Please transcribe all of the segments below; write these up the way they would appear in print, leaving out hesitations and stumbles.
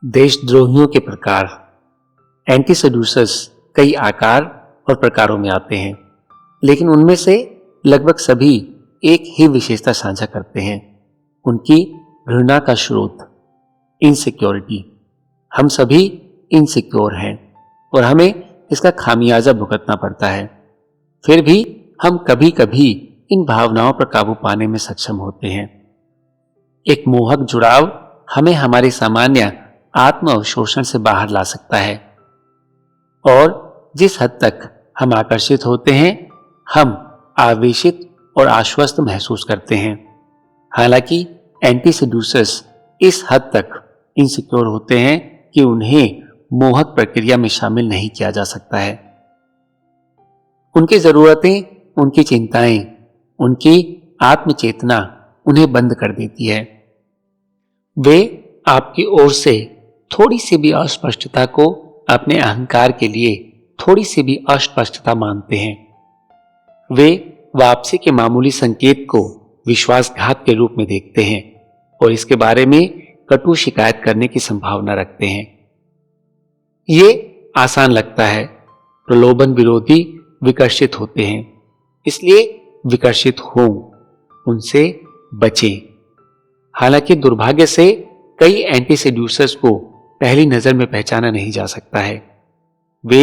देशद्रोहियों के प्रकार। एंटी सेड्यूसर्स कई आकार और प्रकारों में आते हैं, लेकिन उनमें से लगभग सभी एक ही विशेषता साझा करते हैं, उनकी घृणा का स्रोत, इनसिक्योरिटी। हम सभी इनसिक्योर हैं और हमें इसका खामियाजा भुगतना पड़ता है। फिर भी हम कभी कभी इन भावनाओं पर काबू पाने में सक्षम होते हैं। एक मोहक जुड़ाव हमें हमारे सामान्य आत्म अवशोषण से बाहर ला सकता है, और जिस हद तक हम आकर्षित होते हैं, हम आवेशित और आश्वस्त महसूस करते हैं। हालांकि एंटी सेड्यूसर्स इस हद तक इनसिक्योर होते हैं कि उन्हें मोहक प्रक्रिया में शामिल नहीं किया जा सकता है। उनकी जरूरतें, उनकी चिंताएं, उनकी आत्मचेतना उन्हें बंद कर देती है। वे आपकी ओर से थोड़ी सी भी अस्पष्टता को अपने अहंकार के लिए थोड़ी सी भी अस्पष्टता मानते हैं। वे वापसी के मामूली संकेत को विश्वासघात के रूप में देखते हैं और इसके बारे में कटु शिकायत करने की संभावना रखते हैं। ये आसान लगता है। प्रलोभन विरोधी विकर्षित होते हैं, इसलिए विकर्षित हों, उनसे बचें। हालांकि दुर्भाग्य से कई एंटी सेड्यूसर्स को पहली नजर में पहचाना नहीं जा सकता है। वे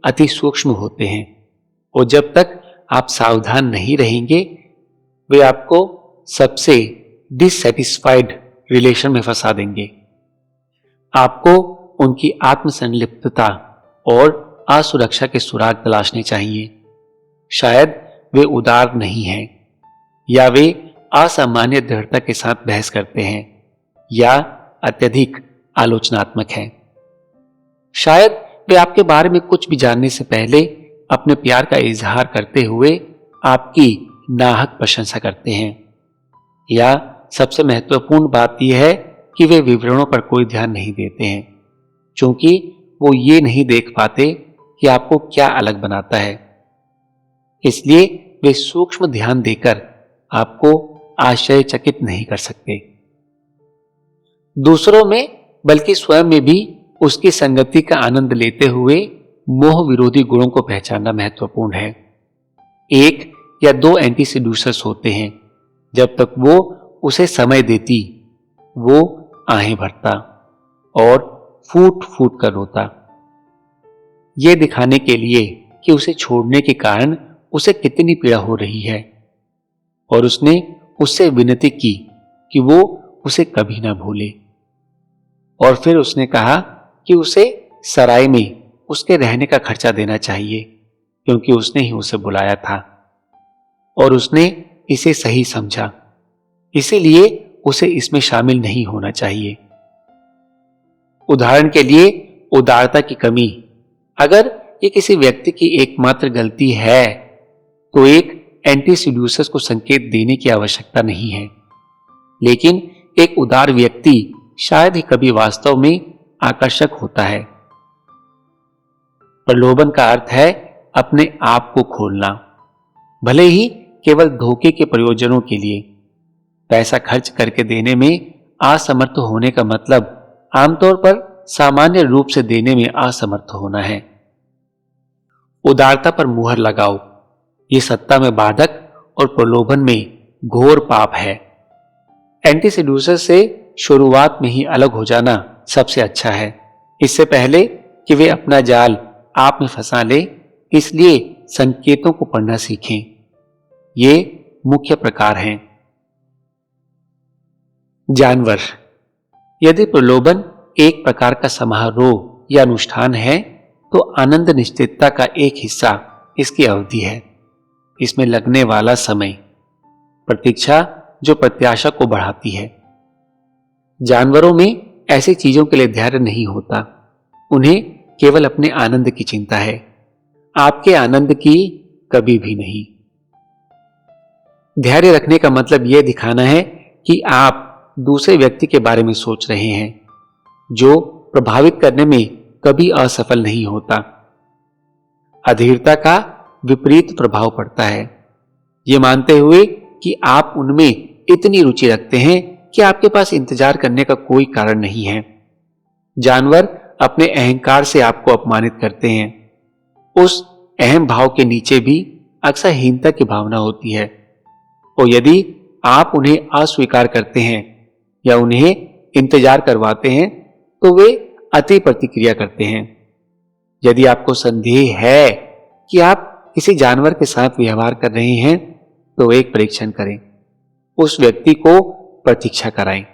अति सूक्ष्म होते हैं और जब तक आप सावधान नहीं रहेंगे, वे आपको सबसे डिससैटिस्फाइड रिलेशन में फंसा देंगे। आपको उनकी आत्मसंलिप्तता और असुरक्षा के सुराग तलाशने चाहिए। शायद वे उदार नहीं हैं, या वे असामान्य दृढ़ता के साथ बहस करते हैं, या अत्यधिक आलोचनात्मक हैं। शायद वे आपके बारे में कुछ भी जानने से पहले अपने प्यार का इजहार करते हुए आपकी नाहक प्रशंसा करते हैं, या सबसे महत्वपूर्ण बात यह है कि वे विवरणों पर कोई ध्यान नहीं देते हैं, क्योंकि वो ये नहीं देख पाते कि आपको क्या अलग बनाता है। इसलिए वे सूक्ष्म ध्यान देकर आपको आश्चर्यचकित नहीं कर सकते। दूसरों में बल्कि स्वयं में भी उसकी संगति का आनंद लेते हुए मोह विरोधी गुणों को पहचानना महत्वपूर्ण है। एक या दो एंटी सेड्यूसर्स होते हैं। जब तक वो उसे समय देती, वो आहें भरता और फूट फूट कर रोता, ये दिखाने के लिए कि उसे छोड़ने के कारण उसे कितनी पीड़ा हो रही है। और उसने उससे विनती की कि वो उसे कभी ना भूले। और फिर उसने कहा कि उसे सराय में उसके रहने का खर्चा देना चाहिए, क्योंकि उसने ही उसे बुलाया था और उसने इसे सही समझा, इसीलिए उसे इसमें शामिल नहीं होना चाहिए। उदाहरण के लिए, उदारता की कमी। अगर ये किसी व्यक्ति की एकमात्र गलती है, तो एक एंटी सेड्यूसर्स को संकेत देने की आवश्यकता नहीं है। लेकिन एक उदार व्यक्ति शायद ही कभी वास्तव में आकर्षक होता है। प्रलोभन का अर्थ है अपने आप को खोलना, भले ही केवल धोखे के प्रयोजनों के लिए। पैसा खर्च करके देने में असमर्थ होने का मतलब आमतौर पर सामान्य रूप से देने में असमर्थ होना है। उदारता पर मुहर लगाओ। ये सत्ता में बाधक और प्रलोभन में घोर पाप है। एंटी सेड्यूसर से शुरुआत में ही अलग हो जाना सबसे अच्छा है, इससे पहले कि वे अपना जाल आप में फंसा ले। इसलिए संकेतों को पढ़ना सीखें। ये मुख्य प्रकार हैं। जानवर। यदि प्रलोभन एक प्रकार का समारोह या अनुष्ठान है, तो आनंद निश्चितता का एक हिस्सा इसकी अवधि है। इसमें लगने वाला समय, प्रतीक्षा जो प्रत्याशा को बढ़ाती है। जानवरों में ऐसी चीजों के लिए धैर्य नहीं होता। उन्हें केवल अपने आनंद की चिंता है, आपके आनंद की कभी भी नहीं। धैर्य रखने का मतलब यह दिखाना है कि आप दूसरे व्यक्ति के बारे में सोच रहे हैं, जो प्रभावित करने में कभी असफल नहीं होता। अधीरता का विपरीत प्रभाव पड़ता है, ये मानते हुए कि आप उनमें इतनी रुचि रखते हैं कि आपके पास इंतजार करने का कोई कारण नहीं है। जानवर अपने अहंकार से आपको अपमानित करते हैं। उस अहम भाव के नीचे भी अक्सर हीनता की भावना होती है, और यदि आप उन्हें अस्वीकार करते हैं या उन्हें इंतजार करवाते हैं तो वे अति प्रतिक्रिया करते हैं। यदि आपको संदेह है कि आप किसी जानवर के साथ व्यवहार कर रहे हैं तो एक परीक्षण करें, उस व्यक्ति को प्रतीक्षा कराएं।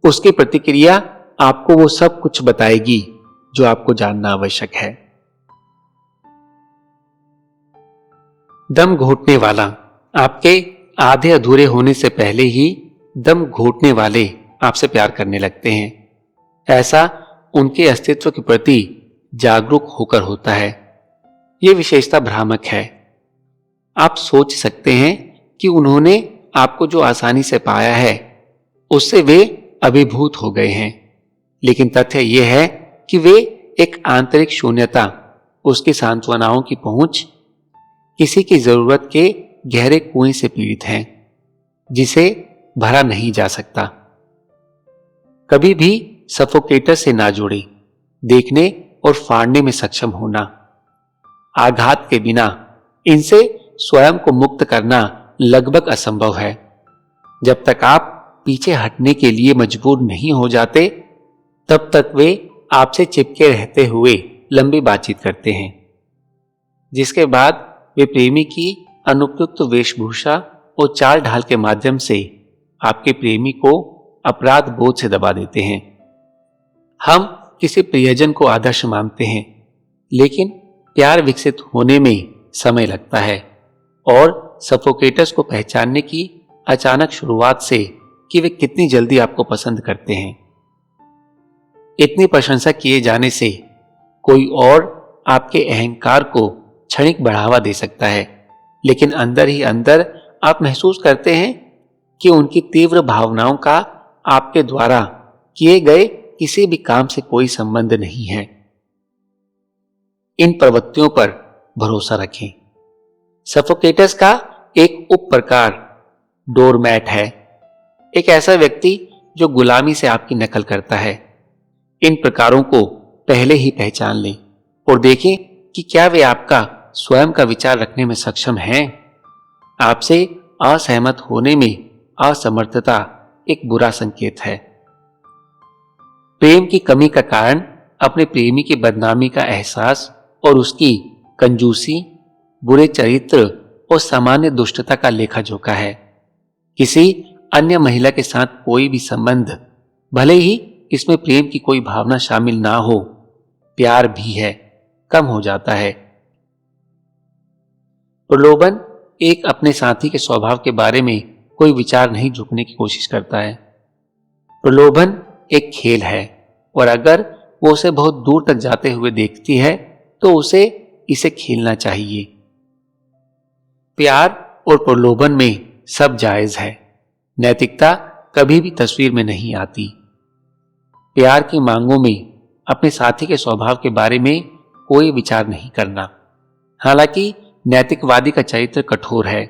उसकी प्रतिक्रिया आपको वो सब कुछ बताएगी जो आपको जानना आवश्यक है। दम घोटने वाला। आपके आधे अधूरे होने से पहले ही दम घोटने वाले आपसे प्यार करने लगते हैं। ऐसा उनके अस्तित्व के प्रति जागरूक होकर होता है। यह विशेषता भ्रामक है। आप सोच सकते हैं कि उन्होंने आपको जो आसानी से पाया है उससे वे अभिभूत हो गए हैं, लेकिन तथ्य यह है कि वे एक आंतरिक शून्यता, उसकी सांत्वनाओं की पहुंच, किसी की जरूरत के गहरे कुएं से पीड़ित हैं जिसे भरा नहीं जा सकता। कभी भी सफोकेटर से ना जुड़े। देखने और फाड़ने में सक्षम होना, आघात के बिना इनसे स्वयं को मुक्त करना लगभग असंभव है। जब तक आप पीछे हटने के लिए मजबूर नहीं हो जाते तब तक वे आपसे चिपके रहते हुए लंबी बातचीत करते हैं, जिसके बाद वे प्रेमी की अनुपयुक्त वेशभूषा और चाल ढाल के माध्यम से आपके प्रेमी को अपराध बोध से दबा देते हैं। हम किसी प्रियजन को आदर्श मानते हैं, लेकिन प्यार विकसित होने में समय लगता है और सफोकेटर्स को पहचानने की अचानक शुरुआत से कि वे कितनी जल्दी आपको पसंद करते हैं। इतनी प्रशंसा किए जाने से कोई और आपके अहंकार को क्षणिक बढ़ावा दे सकता है, लेकिन अंदर ही अंदर आप महसूस करते हैं कि उनकी तीव्र भावनाओं का आपके द्वारा किए गए किसी भी काम से कोई संबंध नहीं है। इन प्रवृत्तियों पर भरोसा रखें। सफोकेटर्स का एक उप प्रकार डोरमैट है, एक ऐसा व्यक्ति जो गुलामी से आपकी नकल करता है। इन प्रकारों को पहले ही पहचान लें और देखें कि क्या वे आपका स्वयं का विचार रखने में सक्षम हैं। आपसे असहमत होने में असमर्थता एक बुरा संकेत है। प्रेम की कमी का कारण अपने प्रेमी की बदनामी का एहसास और उसकी कंजूसी, बुरे चरित्र और सामान्य दुष्टता का लेखा जोखा है। किसी अन्य महिला के साथ कोई भी संबंध, भले ही इसमें प्रेम की कोई भावना शामिल ना हो, प्यार भी है, कम हो जाता है। प्रलोभन एक अपने साथी के स्वभाव के बारे में कोई विचार नहीं झुकने की कोशिश करता है। प्रलोभन एक खेल है और अगर वो उसे बहुत दूर तक जाते हुए देखती है तो उसे इसे खेलना चाहिए। प्यार और प्रलोभन में सब जायज है। नैतिकता कभी भी तस्वीर में नहीं आती। प्यार की मांगों में अपने साथी के स्वभाव के बारे में कोई विचार नहीं करना। हालांकि नैतिकवादी का चरित्र कठोर है।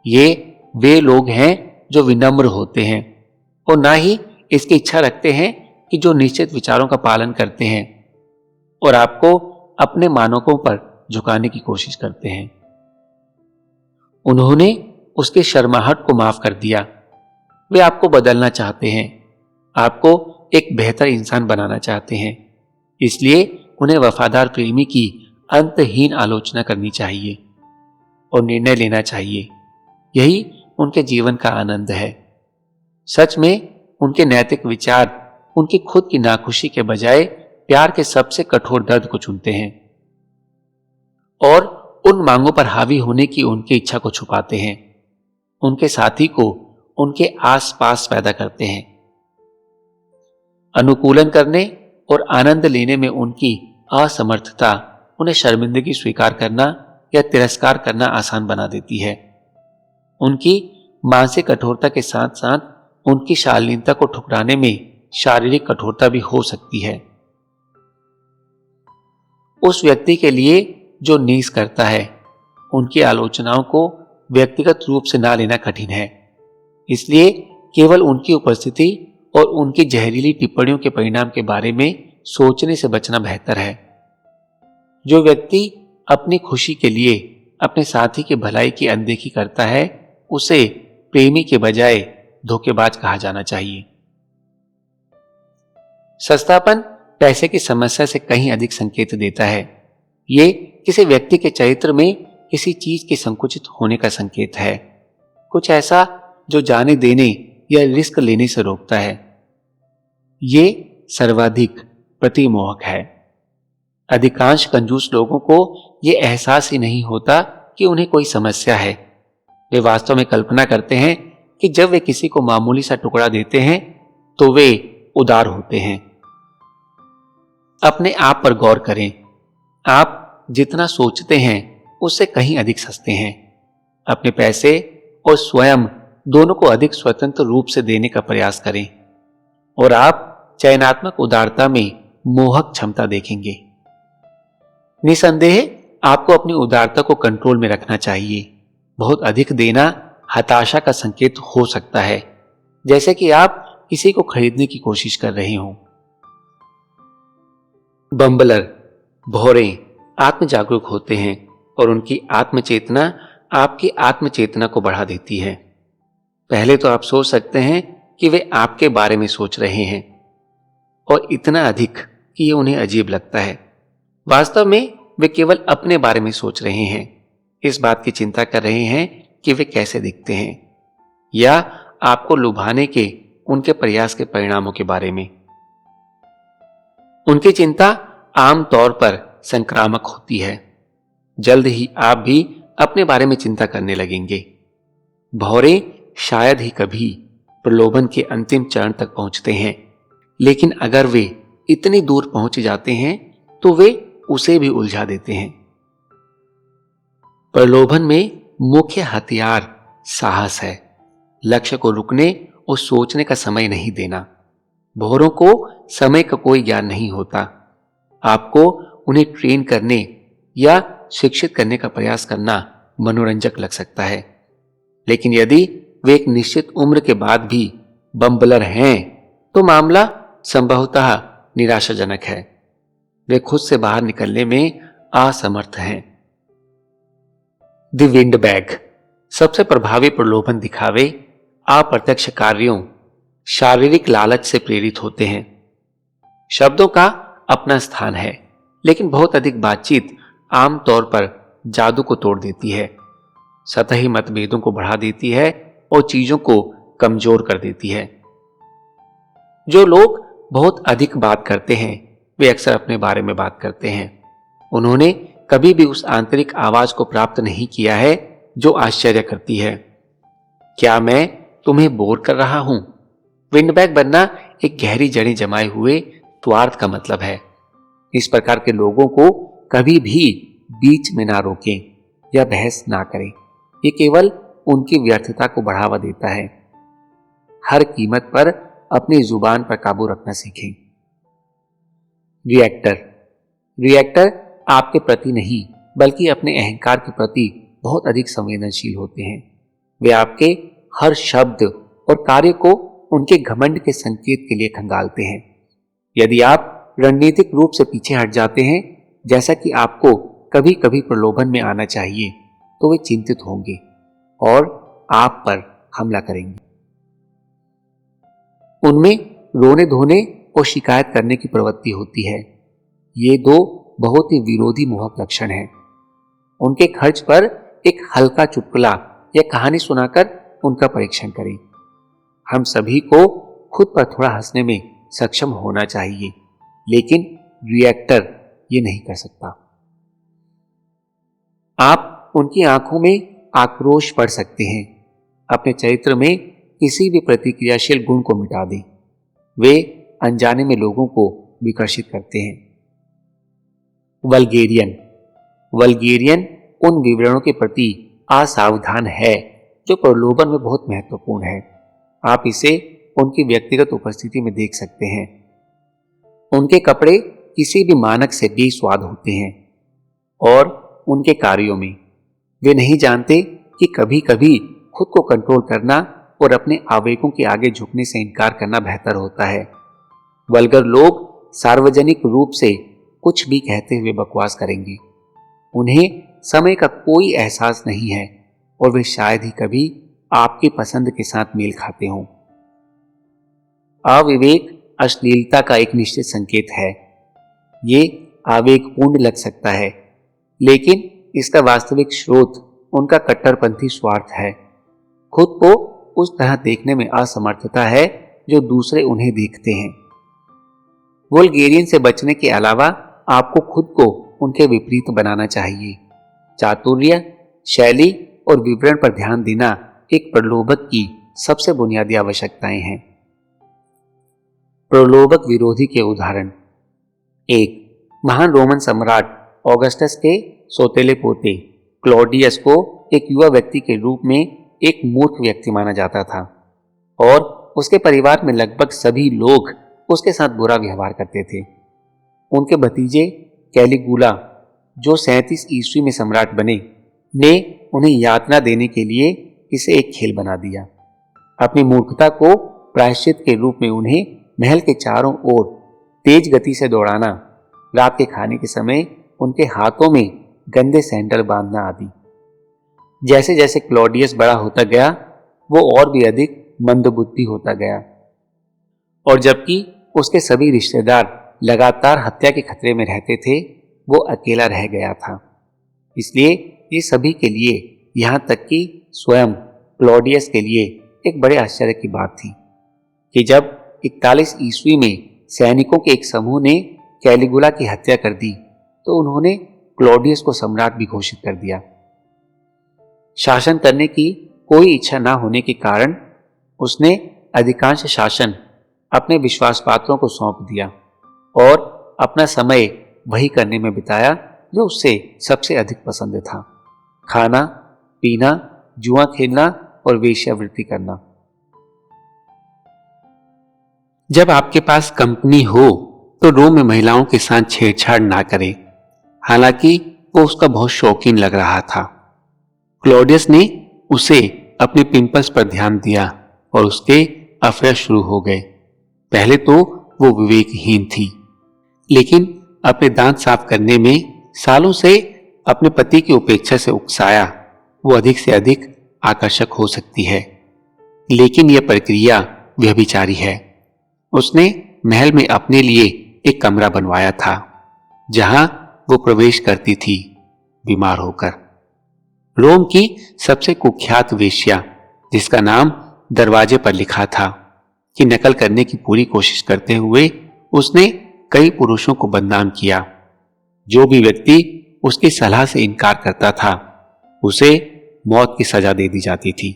ये वे लोग हैं जो विनम्र होते हैं और ना ही इसकी इच्छा रखते हैं कि जो निश्चित विचारों का पालन करते हैं और आपको अपने मानकों पर झुकाने की कोशिश करते हैं। उन्होंने उसके शर्माहट को माफ कर दिया। वे आपको बदलना चाहते हैं, आपको एक बेहतर इंसान बनाना चाहते हैं। इसलिए उन्हें वफादार प्रेमी की अंतहीन आलोचना करनी चाहिए और निर्णय लेना चाहिए। यही उनके जीवन का आनंद है। सच में उनके नैतिक विचार उनकी खुद की नाखुशी के बजाय प्यार के सबसे कठोर दर्द को चुनते हैं और उन मांगों पर हावी होने की उनकी इच्छा को छुपाते हैं। उनके साथी को उनके आसपास पैदा करते हैं। अनुकूलन करने और आनंद लेने में उनकी असमर्थता उन्हें शर्मिंदगी स्वीकार करना या तिरस्कार करना आसान बना देती है। उनकी मानसिक कठोरता के साथ साथ उनकी शालीनता को ठुकराने में शारीरिक कठोरता भी हो सकती है। उस व्यक्ति के लिए जो नीच करता है, उनकी आलोचनाओं को व्यक्तिगत रूप से ना लेना कठिन है। इसलिए केवल उनकी उपस्थिति और उनकी जहरीली टिप्पणियों के परिणाम के बारे में सोचने से बचना बेहतर है। जो व्यक्ति अपनी खुशी के लिए अपने साथी की भलाई की अनदेखी करता है, उसे प्रेमी के बजाय धोखेबाज कहा जाना चाहिए। सस्तापन पैसे की समस्या से कहीं अधिक संकेत देता है। ये किसी व्यक्ति के चरित्र में किसी चीज के संकुचित होने का संकेत है, कुछ ऐसा जो जाने देने या रिस्क लेने से रोकता है। ये सर्वाधिक प्रतिमोहक है। अधिकांश कंजूस लोगों को यह एहसास ही नहीं होता कि उन्हें कोई समस्या है। वे वास्तव में कल्पना करते हैं कि जब वे किसी को मामूली सा टुकड़ा देते हैं तो वे उदार होते हैं। अपने आप पर गौर करें। आप जितना सोचते हैं उससे कहीं अधिक सस्ते हैं। अपने पैसे और स्वयं दोनों को अधिक स्वतंत्र रूप से देने का प्रयास करें और आप चयनात्मक उदारता में मोहक क्षमता देखेंगे। निसंदेह आपको अपनी उदारता को कंट्रोल में रखना चाहिए। बहुत अधिक देना हताशा का संकेत हो सकता है, जैसे कि आप किसी को खरीदने की कोशिश कर रहे हों। बम्बलर, भौरे आत्म जागरूक होते हैं और उनकी आत्मचेतना आपकी आत्मचेतना को बढ़ा देती है। पहले तो आप सोच सकते हैं कि वे आपके बारे में सोच रहे हैं, और इतना अधिक कि ये उन्हें अजीब लगता है। वास्तव में वे केवल अपने बारे में सोच रहे हैं, इस बात की चिंता कर रहे हैं कि वे कैसे दिखते हैं, या आपको लुभाने के उनके प्रयास के परिणामों के बारे में। उनकी चिंता आमतौर पर संक्रामक होती है। जल्द ही आप भी अपने बारे में चिंता करने लगेंगे। भौरे शायद ही कभी प्रलोभन के अंतिम चरण तक पहुंचते हैं, लेकिन अगर वे इतनी दूर पहुंच जाते हैं तो वे उसे भी उलझा देते हैं। प्रलोभन में मुख्य हथियार साहस है। लक्ष्य को रुकने और सोचने का समय नहीं देना। भौरों को समय का कोई ज्ञान नहीं होता। आपको उन्हें ट्रेन करने या शिक्षित करने का प्रयास करना मनोरंजक लग सकता है, लेकिन यदि वे एक निश्चित उम्र के बाद भी बम्बलर हैं तो मामला संभवतः निराशाजनक है। वे खुद से बाहर निकलने में असमर्थ हैं। द विंड बैग सबसे प्रभावी प्रलोभन दिखावे अप्रत्यक्ष कार्यों, शारीरिक लालच से प्रेरित होते हैं। शब्दों का अपना स्थान है, लेकिन बहुत अधिक बातचीत आमतौर पर जादू को तोड़ देती है, सतही मतभेदों को बढ़ा देती है और चीजों को कमजोर कर देती है। जो लोग बहुत अधिक बात करते हैं वे अक्सर अपने बारे में बात करते हैं। उन्होंने कभी भी उस आंतरिक आवाज को प्राप्त नहीं किया है जो आश्चर्य करती है। क्या मैं तुम्हें बोर कर रहा हूं? विंडबैग बनना एक गहरी जड़ें जमाए हुए स्वार्थ का मतलब है। इस प्रकार के लोगों को कभी भी बीच में ना रोकें या बहस ना करें। ये केवल उनकी व्यर्थता को बढ़ावा देता है। हर कीमत पर अपनी जुबान पर काबू रखना सीखें। रिएक्टर आपके प्रति नहीं बल्कि अपने अहंकार के प्रति बहुत अधिक संवेदनशील होते हैं। वे आपके हर शब्द और कार्य को उनके घमंड के संकेत के लिए खंगालते हैं। यदि आप रणनीतिक रूप से पीछे हट जाते हैं, जैसा कि आपको कभी कभी प्रलोभन में आना चाहिए, तो वे चिंतित होंगे और आप पर हमला करेंगे। उनमें रोने धोने और शिकायत करने की प्रवृत्ति होती है। ये दो बहुत ही विरोधी मोहक लक्षण हैं। उनके खर्च पर एक हल्का चुटकुला या कहानी सुनाकर उनका परीक्षण करें। हम सभी को खुद पर थोड़ा हंसने में सक्षम होना चाहिए, लेकिन रिएक्टर ये नहीं कर सकता। आप उनकी आंखों में आक्रोश पढ़ सकते हैं। अपने चरित्र में किसी भी प्रतिक्रियाशील गुण को मिटा दें। वे अनजाने में लोगों को विकर्षित करते हैं। वल्गेरियन उन विवरणों के प्रति असावधान है जो प्रलोभन में बहुत महत्वपूर्ण है। आप इसे उनकी व्यक्तिगत उपस्थिति में देख सकते हैं। उनके कपड़े किसी भी मानक से बेस्वाद होते हैं और उनके कार्यों में वे नहीं जानते कि कभी कभी खुद को कंट्रोल करना और अपने आवेगों के आगे झुकने से इनकार करना बेहतर होता है। वल्गर लोग सार्वजनिक रूप से कुछ भी कहते हुए बकवास करेंगे। उन्हें समय का कोई एहसास नहीं है और वे शायद ही कभी आपकी पसंद के साथ मेल खाते हों। अविवेक अश्लीलता का एक निश्चित संकेत है। ये आवेगपूर्ण लग सकता है, लेकिन इसका वास्तविक स्रोत उनका कट्टरपंथी स्वार्थ है। खुद को उस तरह देखने में असमर्थता है जो दूसरे उन्हें देखते हैं। वल्गेरियन से बचने के अलावा आपको खुद को उनके विपरीत बनाना चाहिए। चातुर्य, शैली और विवरण पर ध्यान देना एक प्रलोभक की सबसे बुनियादी आवश्यकताएं हैं। प्रलोभक विरोधी के उदाहरण। 1. महान रोमन सम्राट ऑगस्टस के सौतेले पोते क्लॉडियस को एक युवा व्यक्ति के रूप में एक मूर्ख व्यक्ति माना जाता था और उसके परिवार में लगभग सभी लोग उसके साथ बुरा व्यवहार करते थे। उनके भतीजे कैलिगुला, जो 37 ईस्वी में सम्राट बने, ने उन्हें यातना देने के लिए इसे एक खेल बना दिया। अपनी मूर्खता को प्रायश्चित के रूप में उन्हें महल के चारों ओर तेज गति से दौड़ाना, रात के खाने के समय उनके हाथों में गंदे सैंडल बांधना आदि। जैसे जैसे क्लॉडियस बड़ा होता गया, वो और भी अधिक मंदबुद्धि होता गया, और जबकि उसके सभी रिश्तेदार लगातार हत्या के खतरे में रहते थे, वो अकेला रह गया था। इसलिए ये सभी के लिए, यहाँ तक कि स्वयं क्लॉडियस के लिए एक बड़े आश्चर्य की बात थी कि जब 41 ईस्वी में सैनिकों के एक समूह ने कैलिगुला की हत्या कर दी, तो उन्होंने क्लॉडियस को सम्राट भी घोषित कर दिया। शासन करने की कोई इच्छा न होने के कारण उसने अधिकांश शासन अपने विश्वास पात्रों को सौंप दिया और अपना समय वही करने में बिताया जो उससे सबसे अधिक पसंद था: खाना, पीना, जुआ खेलना और वेश्यावृत्ति करना। जब आपके पास कंपनी हो तो रोम में महिलाओं के साथ छेड़छाड़ ना करें। हालांकि वो उसका बहुत शौकीन लग रहा था। क्लॉडियस ने उसे अपने पिंपल्स पर ध्यान दिया और उसके अफेयर शुरू हो गए। पहले तो वो विवेकहीन थी, लेकिन अपने दांत साफ करने में सालों से अपने पति की उपेक्षा से उकसाया वो अधिक से अधिक आकर्षक हो सकती है। लेकिन यह प्रक्रिया व्यभिचारी है। उसने महल में अपने लिए एक कमरा बनवाया था जहां वो प्रवेश करती थी बीमार होकर। रोम की सबसे कुख्यात वेश्या, जिसका नाम दरवाजे पर लिखा था, की नकल करने की पूरी कोशिश करते हुए उसने कई पुरुषों को बदनाम किया। जो भी व्यक्ति उसकी सलाह से इनकार करता था उसे मौत की सजा दे दी जाती थी।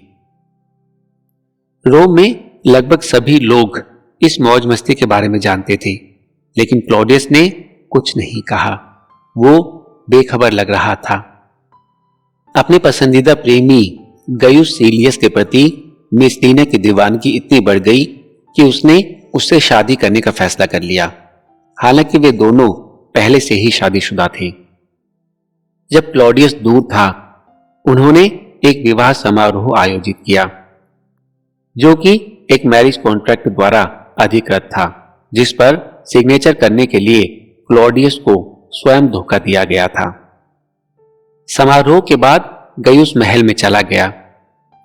रोम में लगभग सभी लोग इस मौज मस्ती के बारे में जानते थे, लेकिन क्लॉडियस ने कुछ नहीं कहा। वो बेखबर लग रहा था। अपने पसंदीदा प्रेमी गयुस सीलियस के प्रति मेसलिना की दीवानगी इतनी बढ़ गई कि उसने उससे शादी करने का फैसला कर लिया। हालांकि वे दोनों पहले से ही शादीशुदा थे। जब क्लॉडियस दूर था, उन्होंने एक विवाह समारोह आयोजित किया, जो कि एक मैरिज कॉन्ट्रैक्ट द्वारा अधिकृत था, जिस पर सिग्नेचर करने के लिए क्लॉडियस को स्वयं धोखा दिया गया था। समारोह के बाद गयुस महल में चला गया।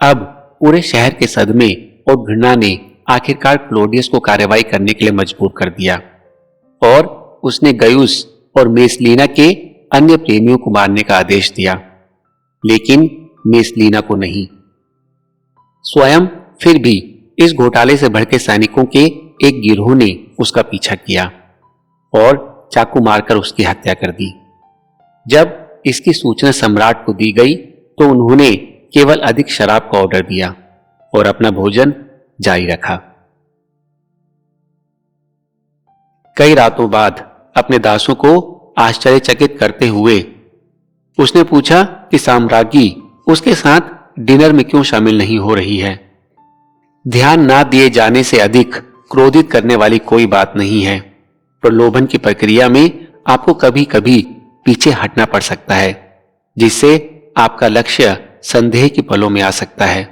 अब पूरे शहर के सदमे और घृणा ने आखिरकार क्लॉडियस को कार्रवाई करने के लिए मजबूर कर दिया और उसने गयुस और मेसलिना के अन्य प्रेमियों को मारने का आदेश दिया, लेकिन मेसलिना को नहीं। स्वयं फिर भी इस घोटाले से भड़के सैनिकों के एक गिरोह ने उसका पीछा किया और चाकू मारकर उसकी हत्या कर दी। जब इसकी सूचना सम्राट को दी गई तो उन्होंने केवल अधिक शराब का ऑर्डर दिया और अपना भोजन जारी रखा। कई रातों बाद अपने दासों को आश्चर्यचकित करते हुए उसने पूछा कि साम्राज्ञी उसके साथ डिनर में क्यों शामिल नहीं हो रही है। ध्यान ना दिए जाने से अधिक क्रोधित करने वाली कोई बात नहीं है। प्रलोभन की प्रक्रिया में आपको कभी कभी पीछे हटना पड़ सकता है, जिससे आपका लक्ष्य संदेह की पलों में आ सकता है।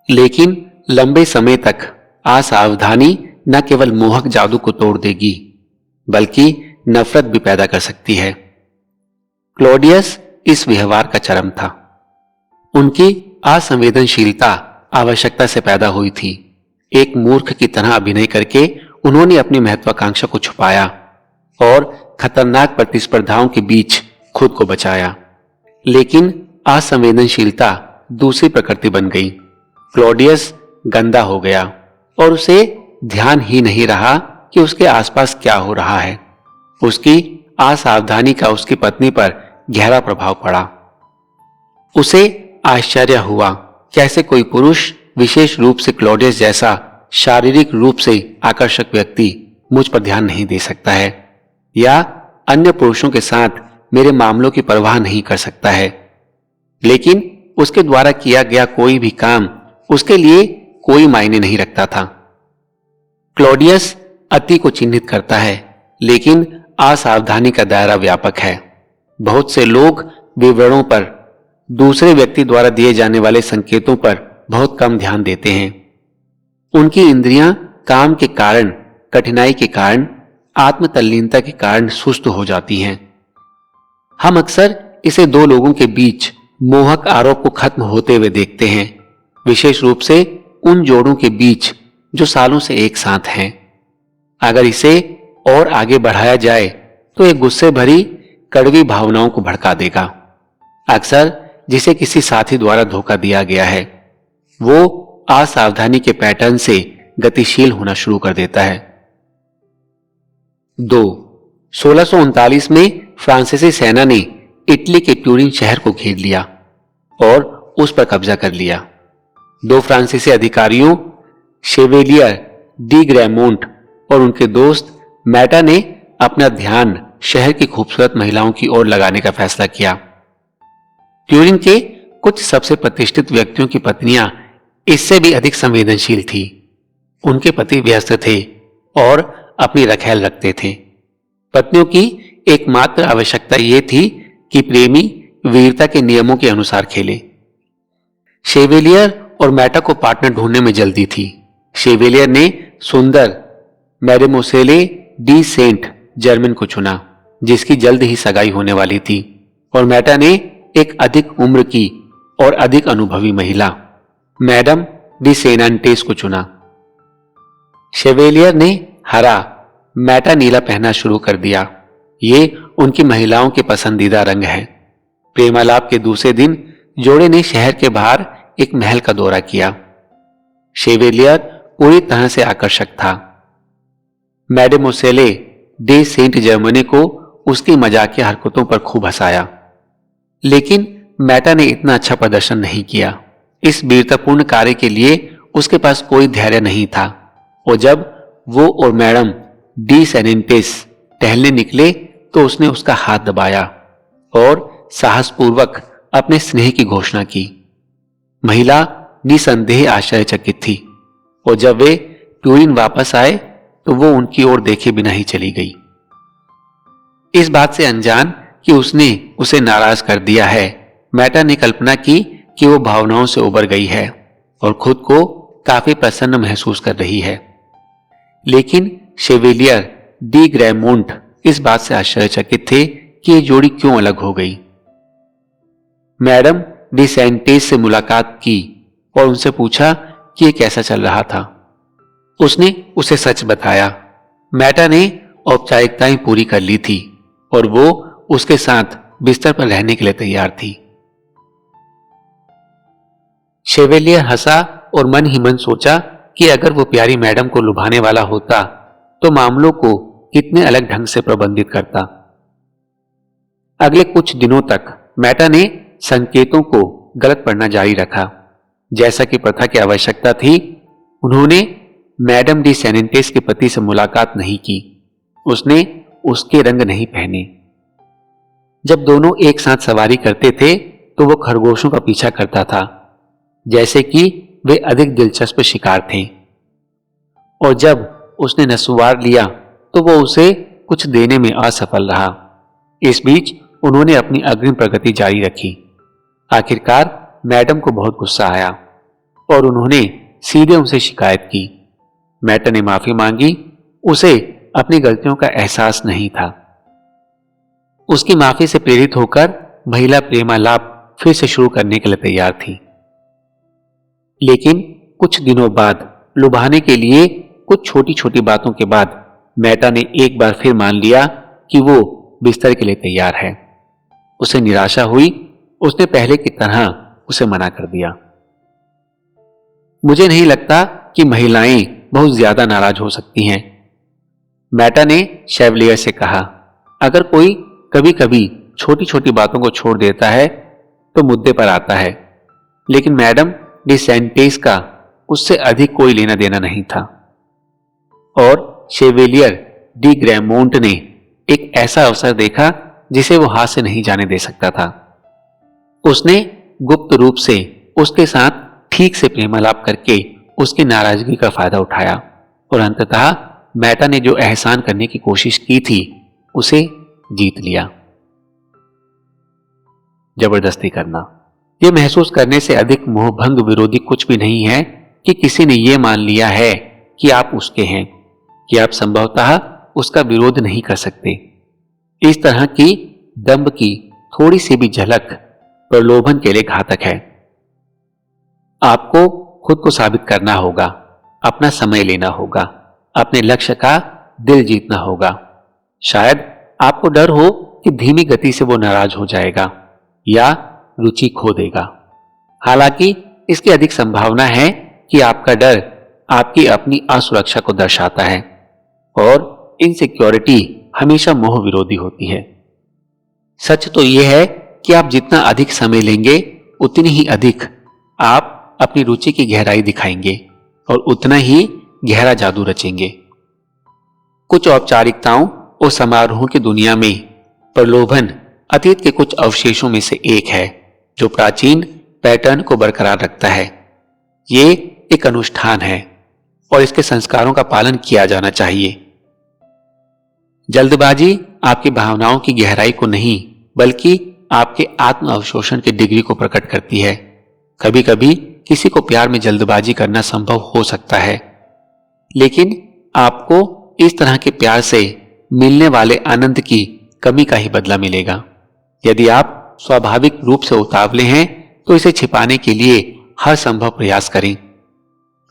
लेकिन लंबे समय तक असावधानी न केवल मोहक जादू को तोड़ देगी बल्कि नफरत भी पैदा कर सकती है। क्लॉडियस इस व्यवहार का चरम था। उनकी असंवेदनशीलता आवश्यकता से पैदा हुई थी। एक मूर्ख की तरह अभिनय करके उन्होंने अपनी महत्वाकांक्षा को छुपाया और खतरनाक प्रतिस्पर्धाओं के बीच खुद को बचाया। लेकिन असंवेदनशीलता दूसरी प्रकृति बन गई। क्लॉडियस गंदा हो गया और उसे ध्यान ही नहीं रहा कि उसके आसपास क्या हो रहा है। उसकी असावधानी का उसकी पत्नी पर गहरा प्रभाव पड़ा। उसे आश्चर्य हुआ कैसे कोई पुरुष, विशेष रूप से क्लॉडियस जैसा शारीरिक रूप से आकर्षक व्यक्ति, मुझ पर ध्यान नहीं दे सकता है या अन्य पुरुषों के साथ मेरे मामलों की परवाह नहीं कर सकता है। लेकिन उसके द्वारा किया गया कोई भी काम उसके लिए कोई मायने नहीं रखता था। क्लॉडियस अति को चिन्हित करता है, लेकिन असावधानी का दायरा व्यापक है। बहुत से लोग विवरणों पर, दूसरे व्यक्ति द्वारा दिए जाने वाले संकेतों पर बहुत कम ध्यान देते हैं। उनकी इंद्रियां काम के कारण, कठिनाई के कारण, आत्मतल्लीनता के कारण सुस्त हो जाती हैं। हम अक्सर इसे दो लोगों के बीच मोहक आरोप को खत्म होते हुए देखते हैं, विशेष रूप से उन जोड़ों के बीच जो सालों से एक साथ हैं। अगर इसे और आगे बढ़ाया जाए तो एक गुस्से भरी कड़वी भावनाओं को भड़का देगा। अक्सर जिसे किसी साथी द्वारा धोखा दिया गया है वो असावधानी के पैटर्न से गतिशील होना शुरू कर देता है। 2. 1639 में फ्रांसीसी सेना ने इटली के ट्यूरिन शहर को घेर लिया और उस पर कब्जा कर लिया। दो फ्रांसीसी अधिकारियों, शेवेलियर डी ग्रेमोंट और उनके दोस्त मैटा ने अपना ध्यान शहर की खूबसूरत महिलाओं की ओर लगाने का फैसला किया। ट्यूरिन के कुछ सबसे प्रतिष्ठित व्यक्तियों की पत्नियां इससे भी अधिक संवेदनशील थी। उनके पति व्यस्त थे और अपनी रखैल रखते थे। पत्नियों की एकमात्र आवश्यकता यह थी कि प्रेमी वीरता के नियमों के अनुसार खेले। शेवेलियर और मैटा को पार्टनर ढूंढने में जल्दी थी। शेवेलियर ने सुंदर मैडेमोसेले डी सेंट जर्मन को चुना, जिसकी जल्द ही सगाई होने वाली थी, और मैटा ने एक अधिक उम्र की और अधिक अनुभवी महिला, मैडम डी सेनांटेस को चुना। शेवेलियर ने हरा, मैटा नीला पहनना शुरू कर दिया। ये उनकी महिलाओं के पसंदीदा रंग हैं। प्रेमालाप के दूसरे दिन जोड़े ने शहर के बाहर एक महल का दौरा किया। शेवेलियर पूरी तरह से आकर्षक था। मैडेमोसेले डे सेंट जर्मनी को उसकी मजाकिया हरकतों पर खूब हंसाया, लेकिन मैटा ने इतना अच्छा प्रदर्शन नहीं किया। इस वीरतापूर्ण कार्य के लिए उसके पास कोई धैर्य नहीं था, और जब वो और मैडम डी सेनेंटेस टहलने निकले तो उसने उसका हाथ दबाया और साहसपूर्वक अपने स्नेह की घोषणा की। महिला निसंदेह आश्चर्यचकित थी, और जब वे ट्यूरिन वापस आए तो वो उनकी ओर देखे बिना ही चली गई। इस बात से अनजान कि उसने उसे नाराज कर दिया है, मैटा ने कल्पना की कि वो भावनाओं से उबर गई है और खुद को काफी प्रसन्न महसूस कर रही है। लेकिन शेवेलियर डी ग्रेमोंट इस बात से आश्चर्यचकित थे कि ये जोड़ी क्यों अलग हो गई। मैडम डी सेंटेस से मुलाकात की और उनसे पूछा कि ये कैसा चल रहा था। उसने उसे सच बताया। मैटा ने औपचारिकताएं पूरी कर ली थी और वो उसके साथ बिस्तर पर रहने के लिए तैयार थी। शेवेलियर हंसा और मन ही मन सोचा कि अगर वो प्यारी मैडम को लुभाने वाला होता तो मामलों को कितने अलग ढंग से प्रबंधित करता। अगले कुछ दिनों तक मैटा ने संकेतों को गलत पढ़ना जारी रखा। जैसा कि प्रथा की आवश्यकता थी, उन्होंने मैडम डी सेनेंटेस के पति से मुलाकात नहीं की। उसने उसके रंग नहीं पहने। जब दोनों एक साथ सवारी करते थे तो वो खरगोशों का पीछा करता था, जैसे कि वे अधिक दिलचस्प शिकार थे। और जब उसने नसवार लिया तो वो उसे कुछ देने में असफल रहा। इस बीच उन्होंने अपनी अग्रिम प्रगति जारी रखी। आखिरकार मैडम को बहुत गुस्सा आया और उन्होंने सीधे उनसे शिकायत की। मेटा ने माफी मांगी। उसे अपनी गलतियों का एहसास नहीं था। उसकी माफी से प्रेरित होकर महिला प्रेमालाप फिर से शुरू करने के लिए तैयार थी। लेकिन कुछ दिनों बाद, लुभाने के लिए कुछ छोटी छोटी बातों के बाद, मेटा ने एक बार फिर मान लिया कि वो बिस्तर के लिए तैयार है। उसे निराशा हुई। उसने पहले की तरह उसे मना कर दिया। मुझे नहीं लगता कि महिलाएं बहुत ज्यादा नाराज हो सकती हैं, मेटा ने शेवलियर से कहा। अगर कोई कभी कभी छोटी छोटी बातों को छोड़ देता है तो मुद्दे पर आता है, लेकिन मैडम डी सेंटेस का उससे अधिक कोई लेना देना नहीं था। और शेवेलियर डी ग्रेमोंट ने एक ऐसा अवसर देखा जिसे वो हाथ से नहीं जाने दे सकता था। उसने गुप्त रूप से उसके साथ ठीक से प्रेमालाप करके उसकी नाराजगी का फायदा उठाया और अंततः मेटा ने जो एहसान करने की कोशिश की थी उसे जीत लिया। जबरदस्ती करना, यह महसूस करने से अधिक मोहभंग विरोधी कुछ भी नहीं है कि किसी ने यह मान लिया है कि आप उसके हैं, कि आप संभवतः उसका विरोध नहीं कर सकते। इस तरह की दंभ की थोड़ी सी भी झलक प्रलोभन के लिए घातक है। आपको खुद को साबित करना होगा, अपना समय लेना होगा, अपने लक्ष्य का दिल जीतना होगा। शायद आपको डर हो कि धीमी गति से वो नाराज हो जाएगा या रुचि खो देगा। हालांकि इसकी अधिक संभावना है कि आपका डर आपकी अपनी असुरक्षा को दर्शाता है और इनसिक्योरिटी हमेशा मोह विरोधी होती है। सच तो यह है कि आप जितना अधिक समय लेंगे उतनी ही अधिक आप अपनी रुचि की गहराई दिखाएंगे और उतना ही गहरा जादू रचेंगे। कुछ औपचारिकताओं और समारोहों की दुनिया में प्रलोभन अतीत के कुछ अवशेषों में से एक है जो प्राचीन पैटर्न को बरकरार रखता है। ये एक अनुष्ठान है और इसके संस्कारों का पालन किया जाना चाहिए। जल्दबाजी आपकी भावनाओं की गहराई को नहीं बल्कि आपके आत्म अवशोषण की डिग्री को प्रकट करती है। कभी कभी किसी को प्यार में जल्दबाजी करना संभव हो सकता है, लेकिन आपको इस तरह के प्यार से मिलने वाले आनंद की कमी का ही बदला मिलेगा। यदि आप स्वाभाविक रूप से उतावले हैं तो इसे छिपाने के लिए हर संभव प्रयास करें।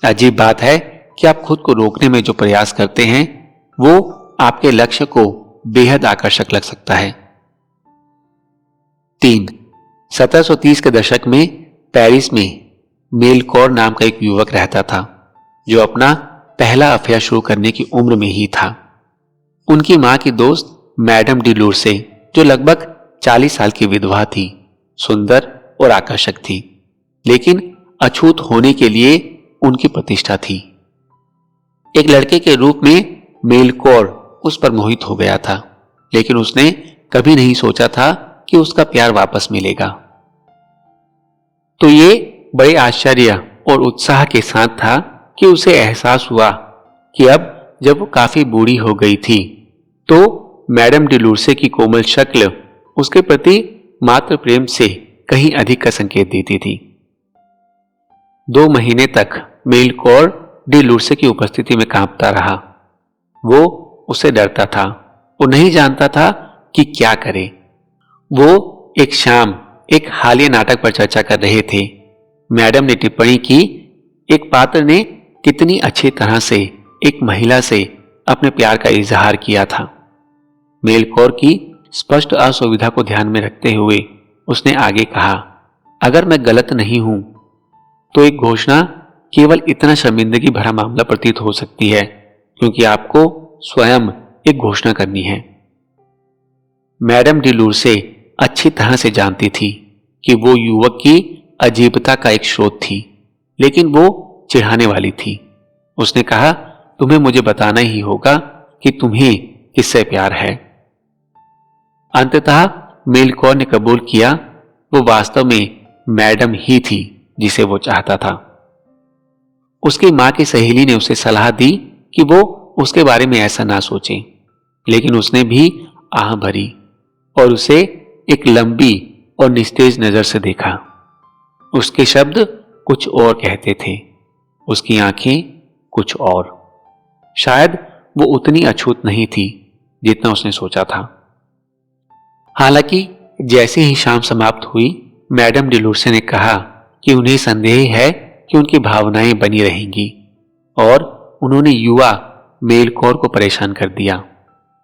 अजीब बात है कि आप खुद को रोकने में जो प्रयास करते हैं वो आपके लक्ष्य को बेहद आकर्षक लग सकता है। 3. 1730 के दशक में पेरिस में मेलकॉर नाम का एक युवक रहता था जो अपना पहला अफेयर शुरू करने की उम्र में ही था। उनकी मां की दोस्त मैडम डी लूर्से, जो लगभग 40 साल की विधवा थी, सुंदर और आकर्षक थी, लेकिन अछूत होने के लिए उनकी प्रतिष्ठा थी। एक लड़के के रूप में मेलकॉर उस पर मोहित हो गया था, लेकिन उसने कभी नहीं सोचा था कि उसका प्यार वापस मिलेगा। तो ये बड़े आश्चर्य और उत्साह के साथ था कि उसे एहसास हुआ कि अब जब वो काफी बूढ़ी हो गई थी तो मैडम डी लूर्से की कोमल शक्ल उसके प्रति मात्र प्रेम से कहीं अधिक का संकेत देती थी। 2 महीने तक मेलकॉर डी लूर्से की उपस्थिति में कांपता रहा। वो उससे डरता था, वो नहीं जानता था कि क्या करे। वो एक शाम एक हालिया नाटक पर चर्चा कर रहे थे। मैडम ने टिप्पणी की, एक पात्र ने कितनी अच्छी तरह से एक महिला से अपने प्यार का इजहार किया था। मेलकॉर की स्पष्ट असुविधा को ध्यान में रखते हुए उसने आगे कहा, अगर मैं गलत नहीं हूं तो एक घोषणा केवल इतना शर्मिंदगी भरा मामला प्रतीत हो सकती है क्योंकि आपको स्वयं एक घोषणा करनी है। मैडम डी लूर्से अच्छी तरह से जानती थी कि वो युवक की अजीबता का एक स्रोत थी, लेकिन वो चिढ़ाने वाली थी। उसने कहा, तुम्हें मुझे बताना ही होगा कि तुम्हें किससे प्यार है। अंततः मेलकॉर ने कबूल किया, वो वास्तव में मैडम ही थी जिसे वो चाहता था। उसकी मां की सहेली ने उसे सलाह दी कि वो उसके बारे में ऐसा ना सोचे, लेकिन उसने भी आह भरी और उसे एक लंबी और निस्तेज नजर से देखा। उसके शब्द कुछ और कहते थे। उसकी आंखें कुछ और। शायद वो उतनी अछूत नहीं थी जितना उसने सोचा था। हालांकि जैसे ही शाम समाप्त हुई, मैडम डिलूर्से ने कहा कि उन्हें संदेह है कि उनकी भावनाएं बनी रहेंगी, और उन्होंने युवा मेलकौर को परेशान कर दिया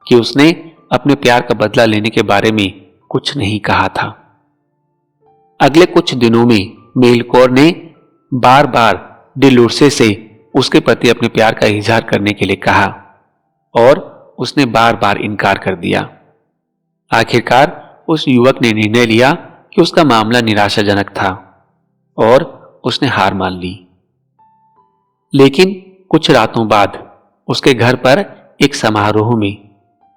कि उसने अपने प्यार का बदला लेने के बारे में कुछ नहीं कहा था। अगले कुछ दिनों में मेलकौर ने बार बार डिलूर्से से उसके प्रति अपने प्यार का इजहार करने के लिए कहा, और उसने बार बार इनकार कर दिया। आखिरकार उस युवक ने निर्णय लिया कि उसका मामला निराशाजनक था और उसने हार मान ली। लेकिन कुछ रातों बाद उसके घर पर एक समारोह में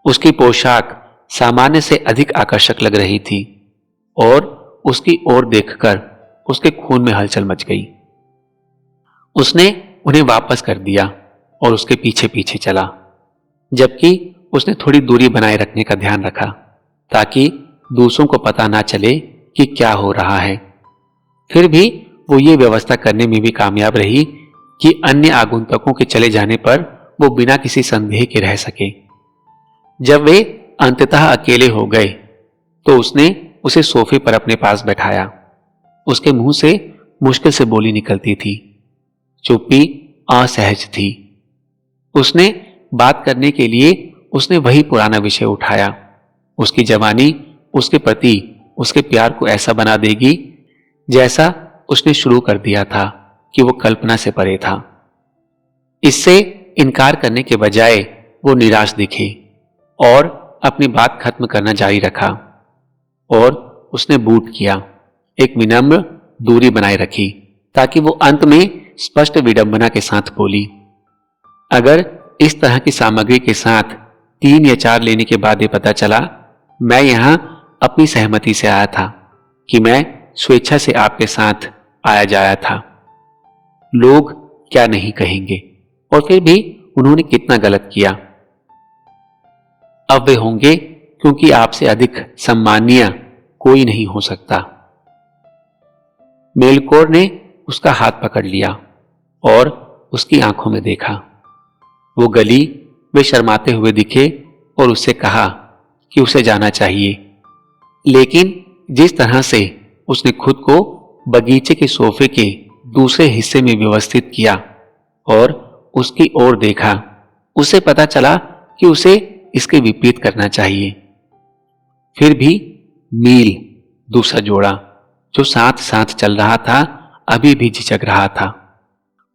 उसकी पोशाक सामान्य से अधिक आकर्षक लग रही थी, और उसकी ओर देखकर उसके खून में हलचल मच गई। उसने उन्हें वापस कर दिया और उसके पीछे पीछे चला, जबकि उसने थोड़ी दूरी बनाए रखने का ध्यान रखा ताकि दूसरों को पता ना चले कि क्या हो रहा है। फिर भी वो ये व्यवस्था करने में भी कामयाब रही कि अन्य आगंतुकों के चले जाने पर वो बिना किसी संदेह के रह सके। जब वे अंततः अकेले हो गए तो उसने उसे सोफे पर अपने पास बैठाया। उसके मुंह से मुश्किल से बोली निकलती थी। चुप्पी असहज थी। उसने बात करने के लिए उसने वही पुराना विषय उठाया। उसकी जवानी उसके प्रति उसके प्यार को ऐसा बना देगी जैसा उसने शुरू कर दिया था कि वो कल्पना से परे था। इससे इनकार करने के बजाय वो निराश दिखे और अपनी बात खत्म करना जारी रखा, और उसने बूट किया, एक विनम्र दूरी बनाए रखी ताकि वो अंत में स्पष्ट विडंबना के साथ बोली, अगर इस तरह की सामग्री के साथ 3 या 4 लेने के बाद ये पता चला मैं यहां अपनी सहमति से आया था कि मैं स्वेच्छा से आपके साथ आया जाया था, लोग क्या नहीं कहेंगे, और फिर भी उन्होंने कितना गलत किया। अब वे होंगे क्योंकि आपसे अधिक सम्मानीय कोई नहीं हो सकता। मेलकौर ने उसका हाथ पकड़ लिया और उसकी आंखों में देखा। वो गली वे शर्माते हुए दिखे और उससे कहा कि उसे जाना चाहिए, लेकिन जिस तरह से उसने खुद को बगीचे के सोफे के दूसरे हिस्से में व्यवस्थित किया और उसकी ओर देखा, उसे पता चला कि उसे इसके विपरीत करना चाहिए। फिर भी मील दूसरा जोड़ा जो साथ साथ चल रहा था अभी भी झिझक रहा था।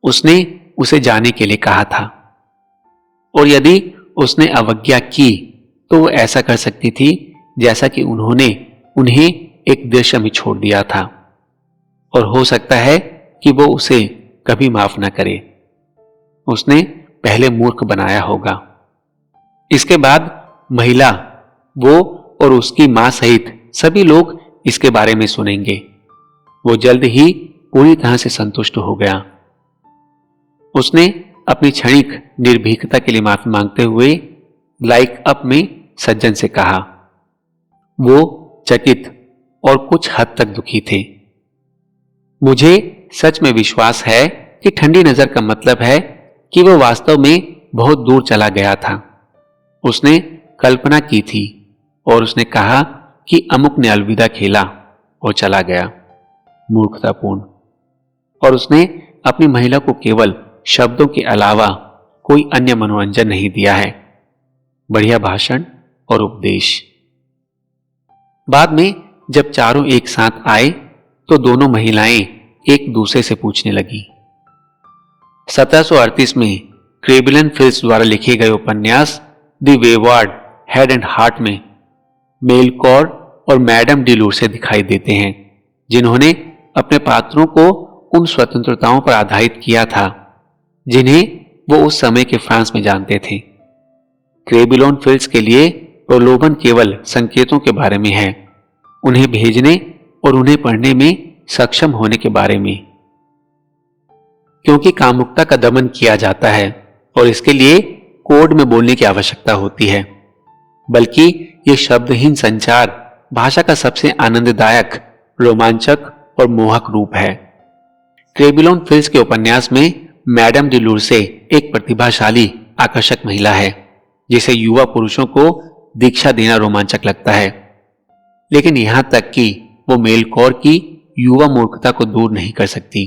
उसने उसे जाने के लिए कहा था, और यदि उसने अवज्ञा की तो वो ऐसा कर सकती थी जैसा कि उन्होंने उन्हें एक दृश्य में छोड़ दिया था, और हो सकता है कि वो उसे कभी माफ ना करे। उसने पहले मूर्ख बनाया होगा। इसके बाद महिला, वो और उसकी मां सहित सभी लोग इसके बारे में सुनेंगे। वो जल्द ही पूरी तरह से संतुष्ट हो गया। उसने अपनी क्षणिक निर्भीकता के लिए माफी मांगते हुए लाइक अप में सज्जन से कहा। वो चकित और कुछ हद तक दुखी थे। मुझे सच में विश्वास है कि ठंडी नजर का मतलब है कि वो वास्तव में बहुत दूर चला गया था। उसने कल्पना की थी और उसने कहा कि अमुक ने अलविदा खेला और चला गया। मूर्खतापूर्ण। और उसने अपनी महिला को केवल शब्दों के अलावा कोई अन्य मनोरंजन नहीं दिया है, बढ़िया भाषण और उपदेश। बाद में जब चारों एक साथ आए तो दोनों महिलाएं एक दूसरे से पूछने लगी। 1738 में क्रेबिलन फिल्स द्वारा लिखे गए उपन्यास द वेवार्ड हेड एंड हार्ट में मेलकौर और मैडम डिलूर्से दिखाई देते हैं, जिन्होंने अपने पात्रों को उन स्वतंत्रताओं पर आधारित किया था जिन्हें वो उस समय के फ्रांस में जानते थे। क्रेबिलोन फिल्स के लिए प्रलोभन केवल संकेतों के बारे में है, उन्हें भेजने और उन्हें पढ़ने में सक्षम होने के बारे में। क्योंकि कामुकता का दमन किया जाता है और इसके लिए कोड में बोलने की आवश्यकता होती है, बल्कि यह शब्दहीन संचार भाषा का सबसे आनंददायक, रोमांचक और मोहक रूप है। क्रेबिलोन फिल्स के उपन्यास में मैडम डिलूर से एक प्रतिभाशाली आकर्षक महिला है जिसे युवा पुरुषों को दीक्षा देना रोमांचक लगता है, लेकिन यहां तक कि वो मेलकौर की युवा मूर्खता को दूर नहीं कर सकती,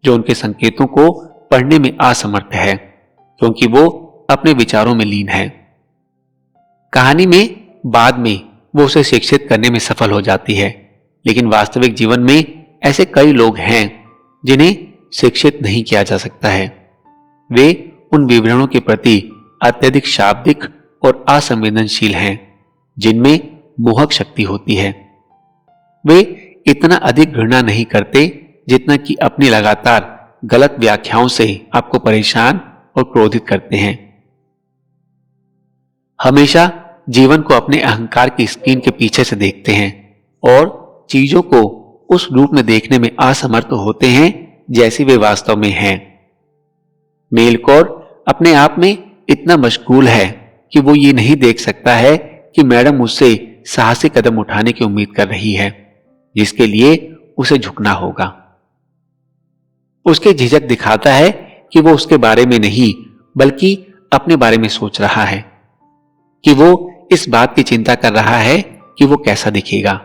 जो उनके संकेतों को पढ़ने में असमर्थ है क्योंकि वो अपने विचारों में लीन है। कहानी में बाद में वो उसे शिक्षित करने में सफल हो जाती है, लेकिन वास्तविक जीवन में ऐसे कई लोग हैं जिन्हें शिक्षित नहीं किया जा सकता है। वे उन विवरणों के प्रति अत्यधिक शाब्दिक और असंवेदनशील हैं जिनमें मोहक शक्ति होती है। वे इतना अधिक घृणा नहीं करते जितना कि अपनी लगातार गलत व्याख्याओं से आपको परेशान और क्रोधित करते हैं। हमेशा जीवन को अपने अहंकार की स्क्रीन के पीछे से देखते हैं और चीजों को उस रूप में देखने में असमर्थ होते हैं जैसी वे वास्तव में हैं। मेलकौर अपने आप में इतना मशगूल है कि वो ये नहीं देख सकता है कि मैडम मुझसे साहसी कदम उठाने की उम्मीद कर रही है जिसके लिए उसे झुकना होगा। उसके झिझक दिखाता है कि वो उसके बारे में नहीं बल्कि अपने बारे में सोच रहा है, कि वो इस बात की चिंता कर रहा है कि वो कैसा दिखेगा,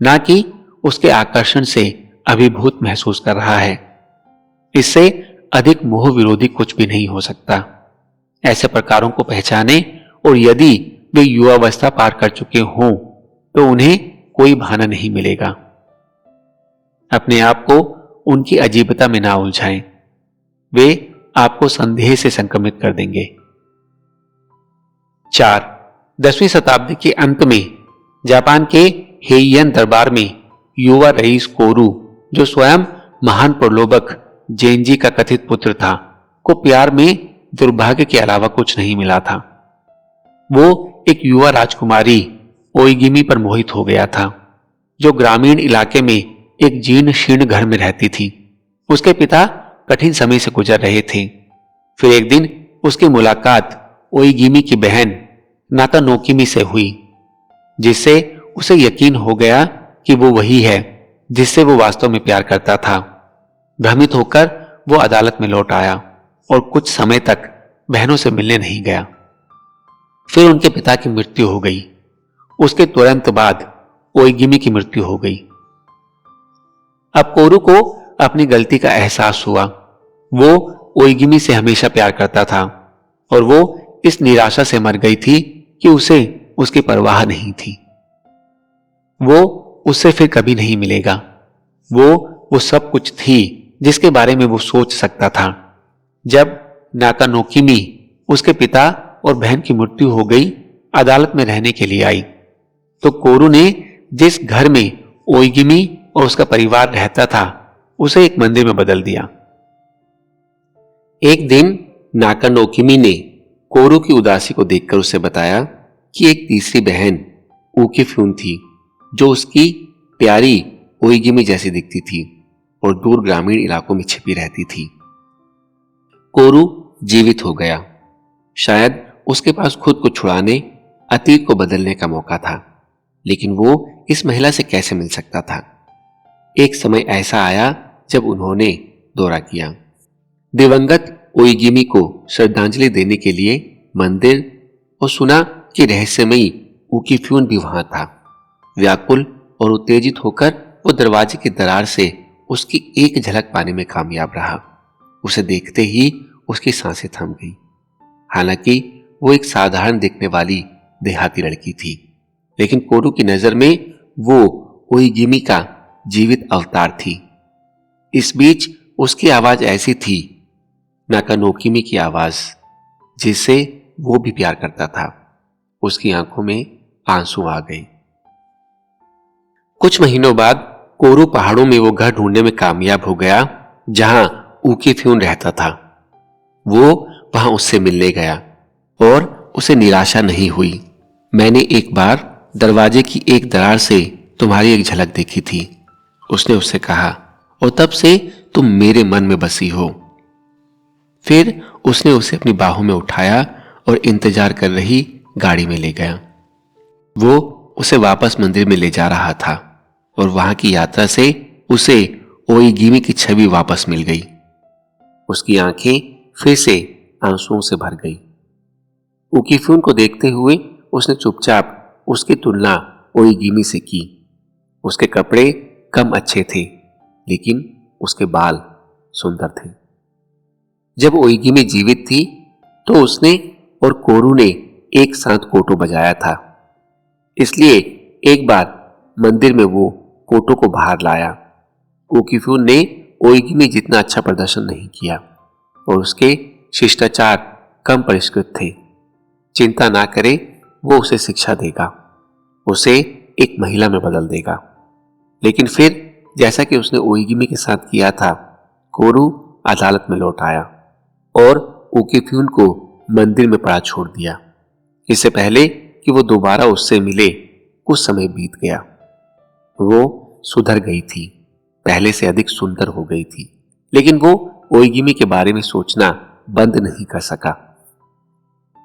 ना कि उसके आकर्षण से अभिभूत महसूस कर रहा है। इससे अधिक मोह विरोधी कुछ भी नहीं हो सकता। ऐसे प्रकारों को पहचाने और यदि वे युवावस्था पार कर चुके हों तो उन्हें कोई बहाना नहीं मिलेगा। अपने आप को उनकी अजीबता में ना उलझाएं, वे आपको संदेह से संक्रमित कर देंगे। 4. 10वीं शताब्दी के अंत में जापान के हेइयन दरबार में युवा रईस कोरू, जो स्वयं महान प्रलोभक जेनजी का कथित पुत्र था, को प्यार में दुर्भाग्य के अलावा कुछ नहीं मिला था। वो एक युवा राजकुमारी ओइगिमी पर मोहित हो गया था, जो ग्रामीण इलाके में एक जीर्ण शीर्ण घर में रहती थी। उसके पिता कठिन समय से गुजर रहे थे। फिर एक दिन उसकी मुलाकात ओइगिमी की बहन नाकानोकिमी से हुई, जिससे उसे यकीन हो गया कि वो वही है जिससे वो वास्तव में प्यार करता था। भ्रमित होकर वो अदालत में लौट आया और कुछ समय तक बहनों से मिलने नहीं गया। फिर उनके पिता की मृत्यु हो गई। उसके तुरंत बाद ओइगिमी की मृत्यु हो गई। अब कोरू को अपनी गलती का एहसास हुआ। वो ओइगिमी से हमेशा प्यार करता था और वो इस निराशा से मर गई थी कि उसे उसकी परवाह नहीं थी। वो उससे फिर कभी नहीं मिलेगा। वो सब कुछ थी जिसके बारे में वो सोच सकता था। जब नाकानोकिमी उसके पिता और बहन की मृत्यु हो गई, अदालत में रहने के लिए आई, तो कोरू ने जिस घर में ओइगिमी और उसका परिवार रहता था उसे एक मंदिर में बदल दिया। एक दिन नाकानोकिमी ने कोरू की उदासी को देखकर उसे बताया कि एक तीसरी बहन ऊकीफ्यून थी, जो उसकी प्यारी ओइगिमी जैसी दिखती थी और दूर ग्रामीण इलाकों में छिपी रहती थी। कोरू जीवित हो गया। शायद उसके पास खुद को छुड़ाने, अतीत को बदलने का मौका था, लेकिन वो इस महिला से कैसे मिल सकता था? एक समय ऐसा आया जब उन्होंने दौरा किया। दिवंगत ओइगिमी को श्रद्धांजलि देने के लिए मंदिर, और सुना कि रहस्यमयी ऊकीफ्यून भी वहां था। व्याकुल और उत्तेजित होकर वो दरवाजे की दरार से उसकी एक झलक पाने में कामयाब रहा। उसे देखते ही उसकी सांसें थम गई। हालांकि वो एक साधारण दिखने वाली देहाती लड़की थी, लेकिन कोरू की नजर में वो ओइगिमी का जीवित अवतार थी। इस बीच उसकी आवाज ऐसी थी, नाकानोकिमी की आवाज, जिससे वो भी प्यार करता था। उसकी आंखों में आंसू आ गए। कुछ महीनों बाद कोरू पहाड़ों में वो घर ढूंढने में कामयाब हो गया जहां ऊकीफ्यून रहता था। वो वहां उससे मिलने गया और उसे निराशा नहीं हुई। मैंने एक बार दरवाजे की एक दरार से तुम्हारी एक झलक देखी थी, उसने उससे कहा, और तब से तुम मेरे मन में बसी हो। फिर उसने उसे अपनी बाहों में उठाया और इंतजार कर रही गाड़ी में ले गया। वो उसे वापस मंदिर में ले जा रहा था और वहां की यात्रा से उसे ओइगिमी की छवि वापस मिल गई। उसकी आंखें फिर से आंसुओं से भर गई। उकीफ्यून को देखते हुए उसने चुपचाप उसकी तुलना ओइगिमी से की। उसके कपड़े कम अच्छे थे, लेकिन उसके बाल सुंदर थे। जब ओइगिमी जीवित थी तो उसने और कोरू ने एक साथ कोटो बजाया था, इसलिए एक बार मंदिर में वो कोटो को बाहर लाया। उकीफ्यून ने ओइगिमी जितना अच्छा प्रदर्शन नहीं किया और उसके शिष्टाचार कम परिष्कृत थे। चिंता ना करे, वो उसे शिक्षा देगा, उसे एक महिला में बदल देगा। लेकिन फिर जैसा कि उसने ओइगिमी के साथ किया था, कोरू अदालत में लौट आया और उकीफ्यून को मंदिर में पड़ा छोड़ दिया। इससे पहले कि वो दोबारा उससे मिले, कुछ समय बीत गया। वो सुधर गई थी, पहले से अधिक सुंदर हो गई थी, लेकिन वो ओइगिमी के बारे में सोचना बंद नहीं कर सका।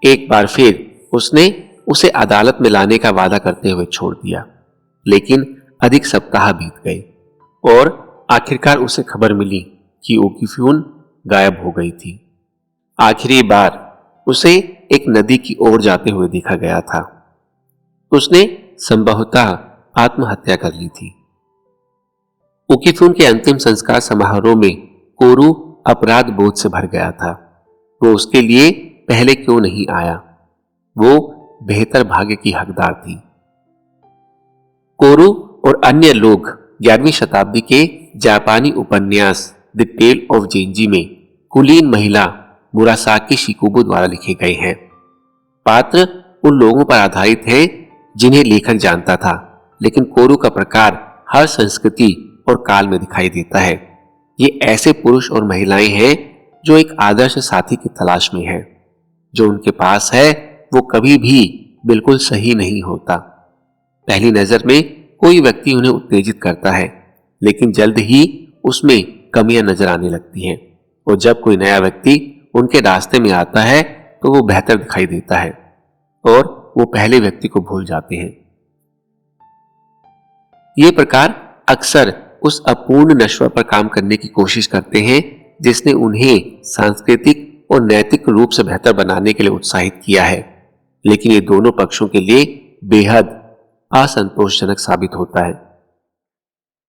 एक बार फिर उसने उसे अदालत में लाने का वादा करते हुए छोड़ दिया, लेकिन अधिक सप्ताह बीत गए और आखिरकार उसे खबर मिली कि उकीफ्यून गायब हो गई थी। आखिरी बार उसे एक नदी की ओर जाते हुए देखा गया था। उसने संभवतः आत्महत्या कर ली थी। उकीफ्यून के अंतिम संस्कार समारोह में कोरू अपराध बोध से भर गया था। वो उसके लिए पहले क्यों नहीं आया? वो बेहतर भाग्य की हकदार थी। कोरू और अन्य लोग 11वीं शताब्दी के जापानी उपन्यास द टेल ऑफ जेंजी में कुलीन महिला मुरासाकी शिकोबु द्वारा लिखे गए हैं। पात्र उन लोगों पर आधारित है जिन्हें लेखक जानता था, लेकिन कोरू का प्रकार हर संस्कृति और काल में दिखाई देता है। ये ऐसे पुरुष और महिलाएं हैं जो एक आदर्श साथी की तलाश में हैं। जो उनके पास है वो कभी भी बिल्कुल सही नहीं होता। पहली नजर में कोई व्यक्ति उन्हें उत्तेजित करता है, लेकिन जल्द ही उसमें कमियां नजर आने लगती हैं और जब कोई नया व्यक्ति उनके रास्ते में आता है तो वो बेहतर दिखाई देता है और वो पहले व्यक्ति को भूल जाते हैं। ये प्रकार अक्सर उस अपूर्ण नश्वर पर काम करने की कोशिश करते हैं जिसने उन्हें सांस्कृतिक और नैतिक रूप से बेहतर बनाने के लिए उत्साहित किया है, लेकिन ये दोनों पक्षों के लिए बेहद असंतोषजनक साबित होता है।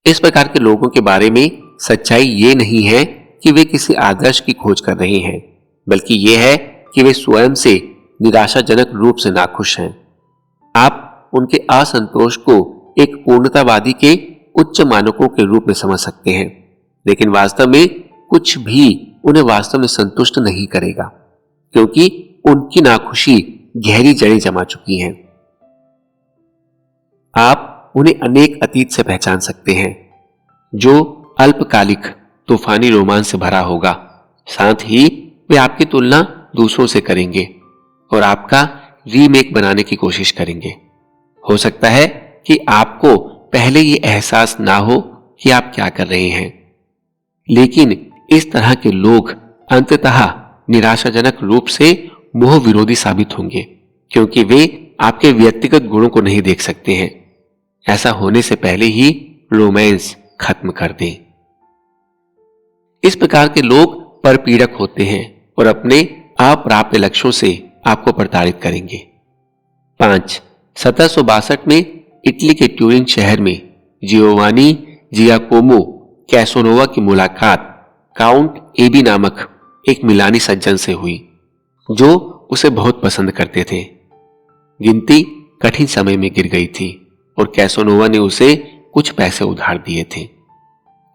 इस प्रकार के लोगों के बारे में सच्चाई ये नहीं है कि वे किसी आदर्श की खोज कर रहे हैं, बल्कि ये है कि वे स्वयं से निराशाजनक रूप से नाखुश हैं। आप उनके असंतोष को एक पूर्णतावादी के उच्च मानकों के रूप में समझ सकते हैं, लेकिन वास्तव में कुछ भी उन्हें वास्तव में संतुष्ट नहीं करेगा, क्योंकि उनकी नाखुशी गहरी जड़ें जमा चुकी हैं। आप उन्हें अनेक अतीत से पहचान सकते हैं जो अल्पकालिक तूफानी रोमांच से भरा होगा। साथ ही वे आपकी तुलना दूसरों से करेंगे और आपका रीमेक बनाने की कोशिश करेंगे। हो सकता है कि आपको पहले ये एहसास ना हो कि आप क्या कर रहे हैं, लेकिन इस तरह के लोग अंततः निराशाजनक रूप से मोह विरोधी साबित होंगे, क्योंकि वे आपके व्यक्तिगत गुणों को नहीं देख सकते हैं। ऐसा होने से पहले ही रोमांस खत्म कर दें। इस प्रकार के लोग परपीड़क होते हैं और अपने अप्राप्य लक्ष्यों से आपको प्रताड़ित करेंगे। 5. 1762 में इटली के ट्यूरिंग शहर में जियोवानी जियाकोमो कैसोनोवा की मुलाकात काउंट एबी नामक एक मिलानी सज्जन से हुई, जो उसे बहुत पसंद करते थे। गिनती कठिन समय में गिर गई थी और कैसोनोवा ने उसे कुछ पैसे उधार दिए थे।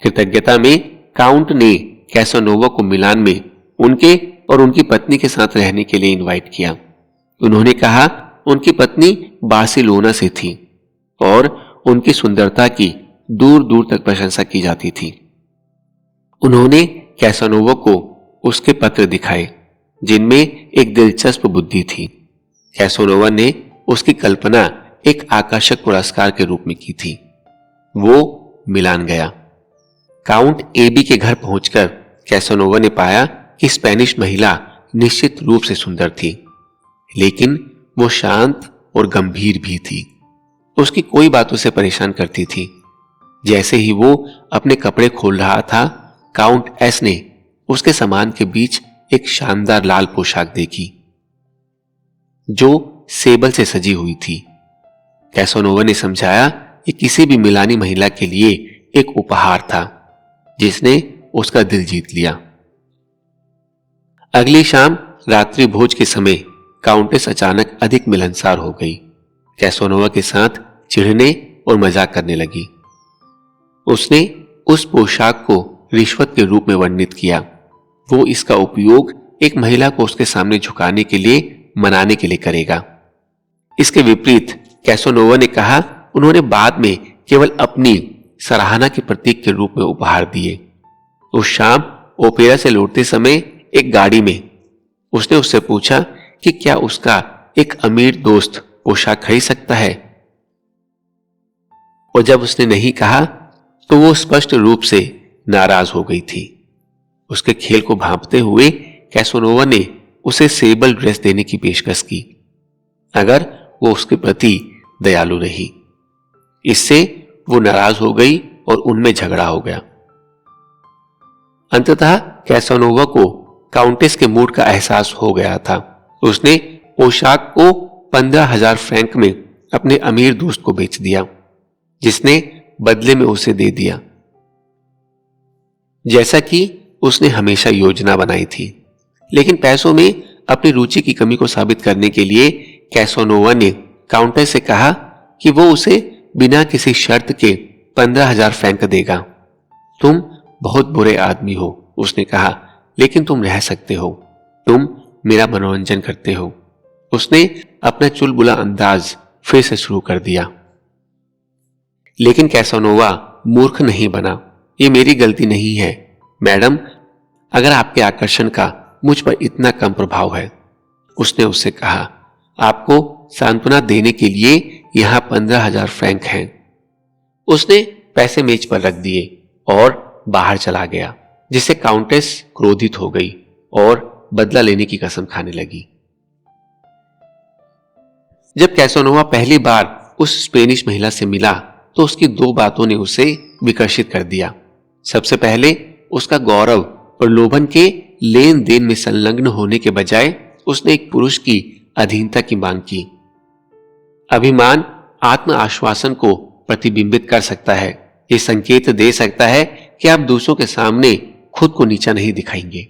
कृतज्ञता में काउंट ने कैसोनोवा को मिलान में उनके और उनकी पत्नी के साथ रहने के लिए इनवाइट किया। उन्होंने कहा उनकी पत्नी बार्सिलोना से थी और उनकी सुंदरता की दूर दूर तक प्रशंसा की जाती थी। उन्होंने कैसोनोवा को उसके पत्र दिखाए जिनमें एक दिलचस्प बुद्धि थी। कैसोनोवा ने उसकी कल्पना एक आकर्षक पुरस्कार के रूप में की थी। वो मिलान गया। काउंट एबी के घर पहुंचकर कैसोनोवा ने पाया कि स्पेनिश महिला निश्चित रूप से सुंदर थी, लेकिन वो शांत और गंभीर भी थी। उसकी कोई बात उसे परेशान करती थी। जैसे ही वो अपने कपड़े खोल रहा था, काउंट एस ने उसके सामान के बीच एक शानदार लाल पोशाक देखी जो सेबल से सजी हुई थी। कैसोनोवा ने समझाया कि किसी भी मिलानी महिला के लिए एक उपहार था जिसने उसका दिल जीत लिया। अगली शाम रात्रि भोज के समय काउंटेस अचानक अधिक मिलनसार हो गई। कैसोनोवा के साथ चिढ़ने और मजाक करने लगी। उसने उस पोशाक को रिश्वत के रूप में वर्णित किया। वो इसका उपयोग एक महिला को उसके सामने झुकाने के लिए, मनाने के लिए करेगा। इसके विपरीत कैसोनोवा ने कहा उन्होंने बाद में केवल अपनी सराहना के प्रतीक के रूप में उपहार दिए। उस शाम ओपेरा से लौटते समय एक गाड़ी में उसने उससे पूछा कि क्या उसका एक अमीर दोस्त पोशाक खरीद सकता है, और जब उसने नहीं कहा तो वो स्पष्ट रूप से नाराज हो गई थी। उसके खेल को भांपते हुए कैसोनोवा ने उसे सेबल ड्रेस देने की पेशकश की अगर वो उसके प्रति दयालु रही। इससे वो नाराज हो गई और उनमें झगड़ा हो गया। अंततः कैसोनोवा को काउंटेस के मूड का एहसास हो गया था। उसने पोशाक को 15,000 फ्रैंक में अपने अमीर दोस्त को बेच दिया, जिसने बदले में उसे दे दिया जैसा कि उसने हमेशा योजना बनाई थी। लेकिन पैसों में अपनी रुचि की कमी को साबित करने के लिए कैसोनोवा ने काउंटेस से कहा कि वो उसे बिना किसी शर्त के 15,000 फ्रैंक देगा। तुम बहुत बुरे आदमी हो, उसने कहा, लेकिन तुम रह सकते हो। तुम मेरा मनोरंजन करते हो। उसने अपना चुलबुला अंदाज फिर से शुरू कर दिया। लेकिन कैसोनोवा मूर्ख नहीं बना। ये मेरी गलती नहीं है मैडम, अगर आपके आकर्षण का मुझ पर इतना कम प्रभाव है। उसने उससे कहा, आपको सांत्वना देने के लिए यहां 15,000 फ्रैंक हैं। उसने पैसे मेज पर रख दिए और बाहर चला गया, जिससे काउंटेस क्रोधित हो गई और बदला लेने की कसम खाने लगी। जब कैसोनोवा पहली बार उस स्पेनिश महिला से मिला तो उसकी दो बातों ने उसे विकर्षित कर दिया। सबसे पहले उसका गौरव और लोभन के लेन देन में संलग्न होने के बजाय उसने एक पुरुष की अधीनता की मांग की। अभिमान आत्म आश्वासन को प्रतिबिंबित कर सकता है। ये संकेत दे सकता है कि आप दूसरों के सामने खुद को नीचा नहीं दिखाएंगे।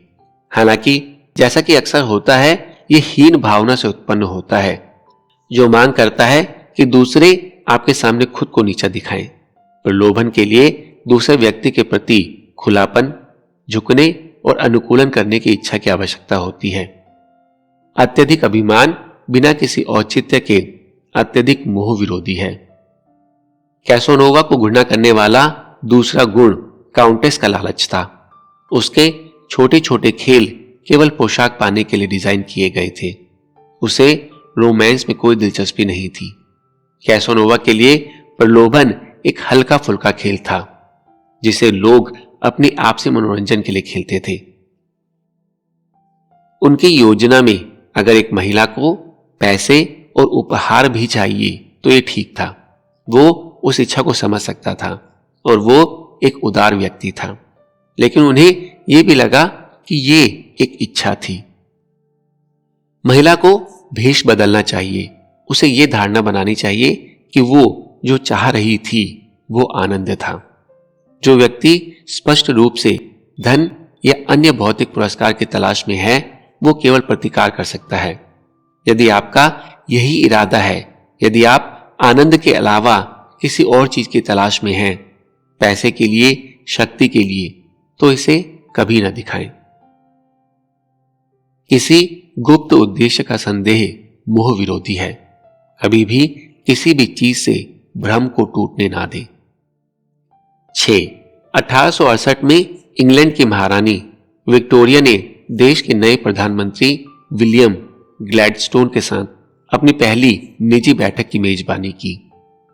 हालांकि जैसा कि अक्सर होता है, यह हीन भावना से उत्पन्न होता है जो मांग करता है कि दूसरे आपके सामने खुद को नीचा दिखाएं। प्रलोभन के लिए दूसरे व्यक्ति के प्रति खुलापन, झुकने और अनुकूलन करने की इच्छा की आवश्यकता होती है। अत्यधिक अभिमान बिना किसी औचित्य के अत्यधिक मोह विरोधी है। कैसोनोवा को घृणा करने वाला दूसरा गुण काउंटेस का लालच था। उसके छोटे छोटे खेल केवल पोशाक पाने के लिए डिजाइन किए गए थे। उसे रोमांस में कोई दिलचस्पी नहीं थी। कैसोनोवा के लिए प्रलोभन एक हल्का फुल्का खेल था जिसे लोग अपने आपसी मनोरंजन के लिए खेलते थे। उनकी योजना में अगर एक महिला को पैसे और उपहार भी चाहिए तो ये ठीक था। वो उस इच्छा को समझ सकता था और वो एक उदार व्यक्ति था, लेकिन उन्हें यह भी लगा कि ये एक इच्छा थी। महिला को भेष बदलना चाहिए। उसे यह धारणा बनानी चाहिए कि वो जो चाह रही थी वो आनंद था। जो व्यक्ति स्पष्ट रूप से धन या अन्य भौतिक पुरस्कार की तलाश में है, वो केवल प्रतिकार कर सकता है। यदि आपका यही इरादा है, यदि आप आनंद के अलावा किसी और चीज की तलाश में हैं, पैसे के लिए, शक्ति के लिए, तो इसे कभी न दिखाएं। किसी गुप्त उद्देश्य का संदेह मोह विरोधी है। कभी भी किसी भी चीज से भ्रम को टूटने ना दे। 6. 1868 में इंग्लैंड की महारानी विक्टोरिया ने देश के नए प्रधानमंत्री विलियम ग्लैडस्टोन के साथ अपनी पहली निजी बैठक की मेजबानी की।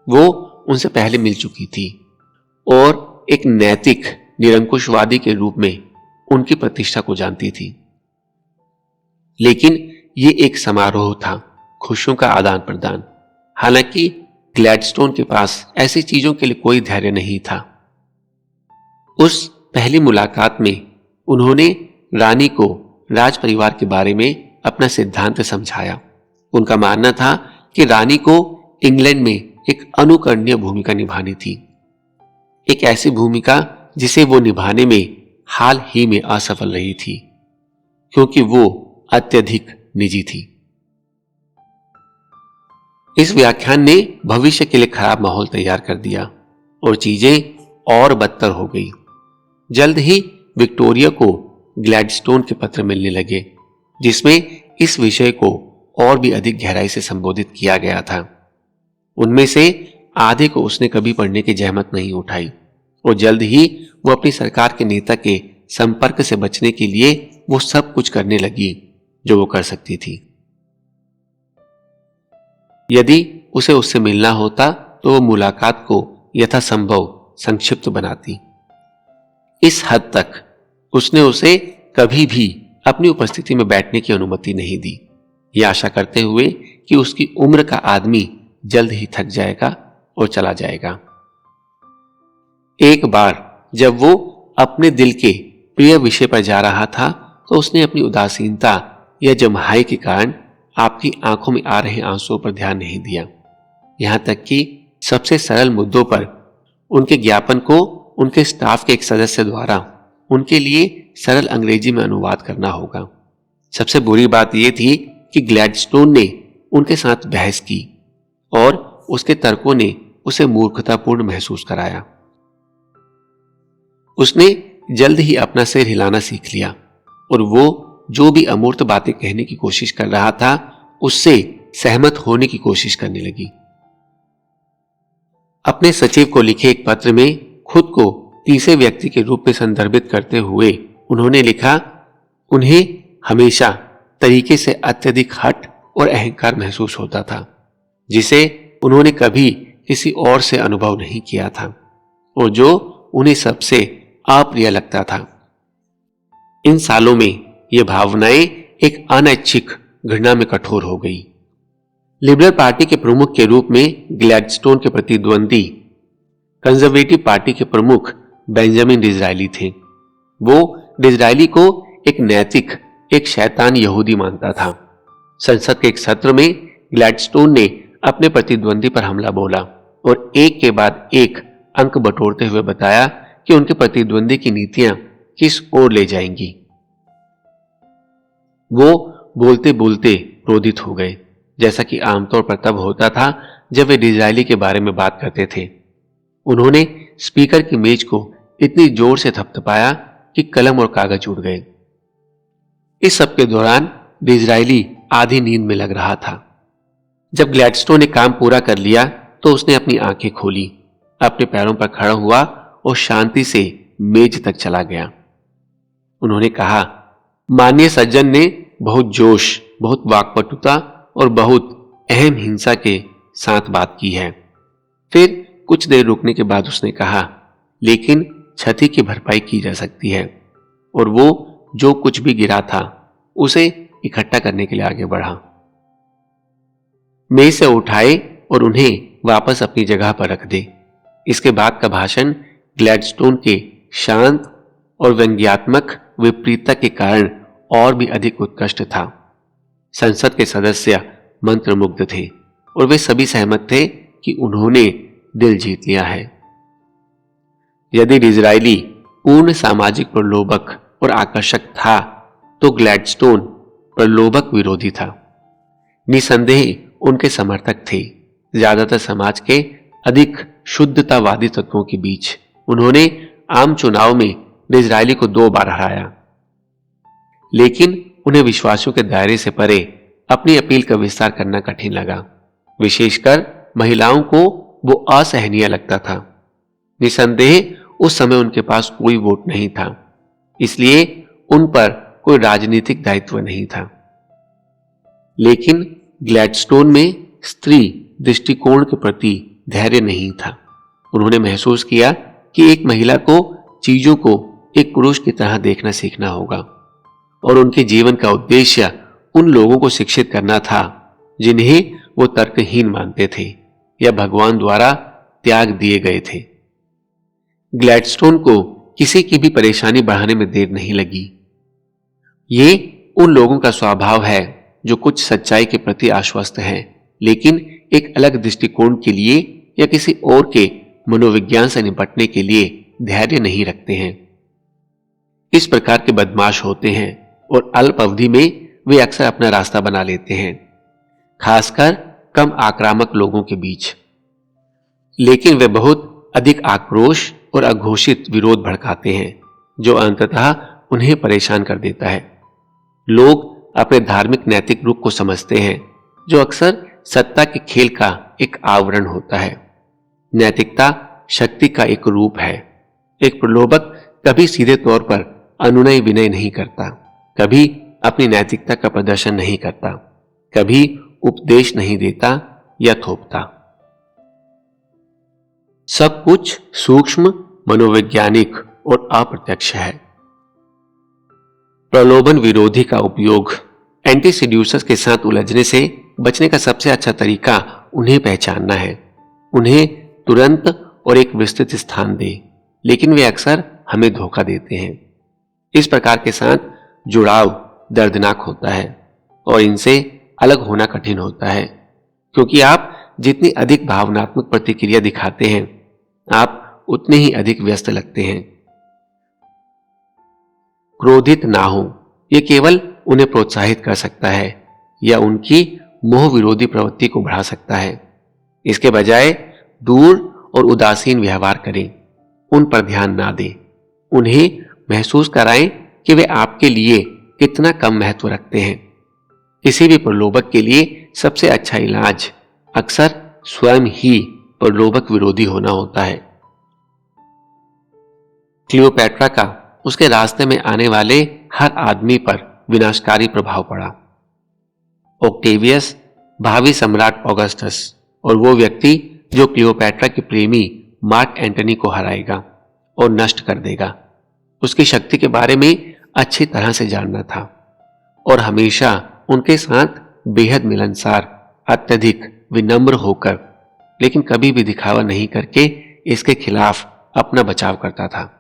वो उनसे पहले मिल चुकी थी और एक नैतिक निरंकुशवादी के रूप में उनकी प्रतिष्ठा को जानती थी। लेकिन ये एक समारोह था, खुशियों का आदान प्रदान। हालांकि ग्लैडस्टोन के पास ऐसी चीजों के लिए कोई धैर्य नहीं था। उस पहली मुलाकात में उन्होंने रानी को राज परिवार के बारे में अपना सिद्धांत समझाया। उनका मानना था कि रानी को इंग्लैंड में एक अनुकरणीय भूमिका निभानी थी, एक ऐसी भूमिका जिसे वो निभाने में हाल ही में असफल रही थी, क्योंकि वो अत्यधिक निजी थी। इस व्याख्यान ने भविष्य के लिए खराब माहौल तैयार कर दिया और चीजें और बदतर हो गई। जल्द ही विक्टोरिया को ग्लैडस्टोन के पत्र मिलने लगे, जिसमें इस विषय को और भी अधिक गहराई से संबोधित किया गया था। उनमें से आधे को उसने कभी पढ़ने की जहमत नहीं उठाई और जल्द ही वो अपनी सरकार के नेता के संपर्क से बचने के लिए वो सब कुछ करने लगी जो वो कर सकती थी। यदि उसे उससे मिलना होता तो वो मुलाकात को यथासंभव संक्षिप्त बनाती। इस हद तक उसने उसे कभी भी अपनी उपस्थिति में बैठने की अनुमति नहीं दी, यह आशा करते हुए कि उसकी उम्र का आदमी जल्द ही थक जाएगा और चला जाएगा। एक बार जब वो अपने दिल के प्रिय विषय पर जा रहा था तो उसने अपनी उदासीनता या जम्हाई के कारण आपकी आंखों में आ रहे आंसुओं पर ध्यान नहीं दिया। यहां तक कि सबसे सरल मुद्दों पर उनके ज्ञापन को उनके स्टाफ के एक सदस्य द्वारा उनके लिए सरल अंग्रेजी में अनुवाद करना होगा। सबसे बुरी बात यह थी कि ग्लैडस्टोन ने उनके साथ बहस की और उसके तर्कों ने उसे मूर्खतापूर्ण महसूस कराया। उसने जल्द ही अपना सिर हिलाना सीख लिया और वो जो भी अमूर्त बातें कहने की कोशिश कर रहा था उससे सहमत होने की कोशिश करने लगी। अपने सचिव को लिखे एक पत्र में खुद को तीसरे व्यक्ति के रूप में संदर्भित करते हुए उन्होंने लिखा, उन्हें हमेशा तरीके से अत्यधिक हठ और अहंकार महसूस होता था, जिसे उन्होंने कभी किसी और से अनुभव नहीं किया था और जो उन्हें सबसे अप्रिय लगता था। इन सालों में ये भावनाएं एक अनैच्छिक घृणा में कठोर हो गई। लिबरल पार्टी के प्रमुख के रूप में ग्लैडस्टोन के प्रतिद्वंदी कंजर्वेटिव पार्टी के प्रमुख बेंजामिन डिज़रायली थे। वो डिज़रायली को एक नैतिक, एक शैतान यहूदी मानता था। संसद के एक सत्र में ग्लैडस्टोन ने अपने प्रतिद्वंदी पर हमला बोला और एक के बाद एक अंक बटोरते हुए बताया कि उनके प्रतिद्वंदी की नीतियां किस ओर ले जाएंगी। वो बोलते बोलते क्रोधित हो गए, जैसा कि आमतौर पर तब होता था जब वे डिज़रायली के बारे में बात करते थे। उन्होंने स्पीकर की मेज को इतनी जोर से थपथपाया कि कलम और कागज उड़ गए। इस सब के दौरान डिज़रायली आधी नींद में लग रहा था। जब ग्लैडस्टोन ने काम पूरा कर लिया तो उसने अपनी आंखें खोली, अपने पैरों पर खड़ा हुआ और शांति से मेज तक चला गया। उन्होंने कहा, माननीय सज्जन ने बहुत जोश, बहुत वाक्पटुता और बहुत अहम हिंसा के साथ बात की है। फिर कुछ देर रुकने के बाद उसने कहा, लेकिन क्षति की भरपाई की जा सकती है, और वो जो कुछ भी गिरा था उसे इकट्ठा करने के लिए आगे बढ़ा। मेज से उठाए और उन्हें वापस अपनी जगह पर रख दे। इसके बाद का भाषण ग्लैडस्टोन के शांत और व्यंग्यात्मक विपरीतता के कारण और भी अधिक उत्कृष्ट था। संसद के सदस्य मंत्रमुग्ध थे और वे सभी सहमत थे कि उन्होंने दिल जीत लिया है। यदि डिज़रायली पूर्ण सामाजिक प्रलोभक और आकर्षक था तो ग्लैडस्टोन प्रलोभक विरोधी था। निसंदेह उनके समर्थक थे। ज्यादातर समाज के अधिक शुद्धतावादी तत्वों के बीच उन्होंने आम चुनाव में डिज़रायली को 2 बार हराया, लेकिन उन्हें विश्वासों के दायरे से परे अपनी अपील का विस्तार करना कठिन लगा। विशेषकर महिलाओं को वो असहनीय लगता था। निसंदेह उस समय उनके पास कोई वोट नहीं था, इसलिए उन पर कोई राजनीतिक दायित्व नहीं था। लेकिन ग्लैडस्टोन में स्त्री दृष्टिकोण के प्रति धैर्य नहीं था। उन्होंने महसूस किया कि एक महिला को चीजों को एक पुरुष की तरह देखना सीखना होगा और उनके जीवन का उद्देश्य उन लोगों को शिक्षित करना था जिन्हें वो तर्कहीन मानते थे या भगवान द्वारा त्याग दिए गए थे। ग्लैडस्टोन को किसी की भी परेशानी बढ़ाने में देर नहीं लगी। ये उन लोगों का स्वभाव है जो कुछ सच्चाई के प्रति आश्वस्त हैं, लेकिन एक अलग दृष्टिकोण के लिए या किसी और के मनोविज्ञान से निपटने के लिए धैर्य नहीं रखते हैं। इस प्रकार के बदमाश होते हैं और अल्प अवधि में वे अक्सर अपना रास्ता बना लेते हैं, खासकर कम आक्रामक लोगों के बीच। लेकिन वे बहुत अधिक आक्रोश और अघोषित विरोध भड़काते हैं, जो अंततः उन्हें परेशान कर देता है। लोग अपने धार्मिक नैतिक रूप को समझते हैं, जो अक्सर सत्ता के खेल का एक आवरण होता है। नैतिकता शक्ति का एक रूप है। एक प्रलोभक कभी सीधे तौर पर अनुनय विनय नहीं करता, कभी अपनी नैतिकता का प्रदर्शन नहीं करता, कभी उपदेश नहीं देता या थोपता। सब कुछ सूक्ष्म, मनोवैज्ञानिक और अप्रत्यक्ष है। प्रलोभन विरोधी का उपयोग। एंटी सेड्यूसर्स के साथ उलझने से बचने का सबसे अच्छा तरीका उन्हें पहचानना है। उन्हें तुरंत और एक विस्तृत स्थान दे, लेकिन वे अक्सर हमें धोखा देते हैं। इस प्रकार के साथ जुड़ाव दर्दनाक होता है और इनसे अलग होना कठिन होता है, क्योंकि आप जितनी अधिक भावनात्मक प्रतिक्रिया दिखाते हैं, आप उतने ही अधिक व्यस्त लगते हैं। क्रोधित ना हो, यह केवल उन्हें प्रोत्साहित कर सकता है या उनकी मोह विरोधी प्रवृत्ति को बढ़ा सकता है। इसके बजाय दूर और उदासीन व्यवहार करें, उन पर ध्यान ना दें। उन्हें महसूस कराएं कि वे आपके लिए कितना कम महत्व रखते हैं। किसी भी प्रलोभक के लिए सबसे अच्छा इलाज अक्सर स्वयं ही प्रलोभक विरोधी होना होता है। क्लियोपैट्रा का उसके रास्ते में आने वाले हर आदमी पर विनाशकारी प्रभाव पड़ा। ऑक्टेवियस, भावी सम्राट ऑगस्टस, और वो व्यक्ति जो क्लियोपैट्रा के प्रेमी मार्क एंटनी को हराएगा और नष्ट कर देगा, उसकी शक्ति के बारे में अच्छी तरह से जानना था और हमेशा उनके साथ बेहद मिलनसार, अत्यधिक विनम्र होकर, लेकिन कभी भी दिखावा नहीं करके इसके खिलाफ अपना बचाव करता था।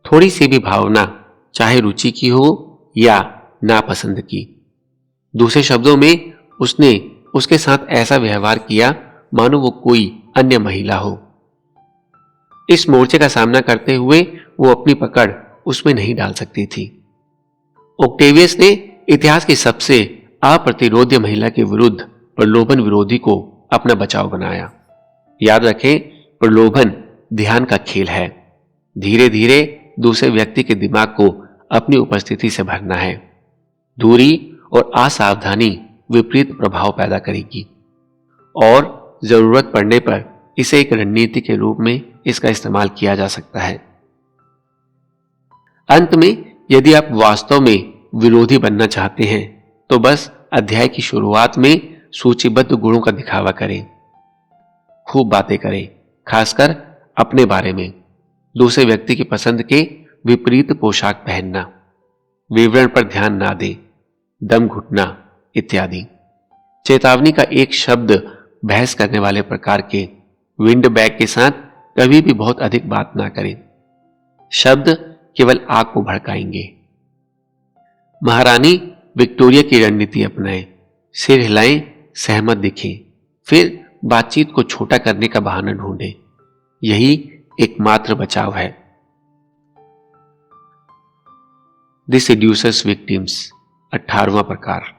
थोड़ी सी भी भावना, चाहे रुचि की हो या नापसंद की, दूसरे शब्दों में उसने उसके साथ ऐसा व्यवहार किया मानो वो कोई अन्य महिला हो। इस मोर्चे का सामना करते हुए वो अपनी पकड़ उसमें नहीं डाल सकती थी। ऑक्टेवियस ने इतिहास की सबसे अप्रतिरोध्य महिला के विरुद्ध प्रलोभन विरोधी को अपना बचाव बनाया। याद रखें, प्रलोभन ध्यान का खेल है। धीरे धीरे दूसरे व्यक्ति के दिमाग को अपनी उपस्थिति से भरना है। दूरी और असावधानी विपरीत प्रभाव पैदा करेगी और जरूरत पड़ने पर इसे एक रणनीति के रूप में इसका इस्तेमाल किया जा सकता है। अंत में, यदि आप वास्तव में विरोधी बनना चाहते हैं तो बस अध्याय की शुरुआत में सूचीबद्ध गुणों का दिखावा करें। खूब बातें करें, खासकर अपने बारे में। दूसरे व्यक्ति की पसंद के विपरीत पोशाक पहनना, विवरण पर ध्यान ना दें, दम घुटना इत्यादि। चेतावनी का एक शब्द बहस करने वाले प्रकार के विंड बैग के साथ कभी भी बहुत अधिक बात ना करें। शब्द केवल आग को भड़काएंगे। महारानी विक्टोरिया की रणनीति अपनाएं। सिर हिलाएं, सहमत दिखें, फिर बातचीत को छोटा करने का बहाना ढूंढें। यही एकमात्र बचाव है। द सेड्यूसर्स विक्टिम्स, 18वां प्रकार।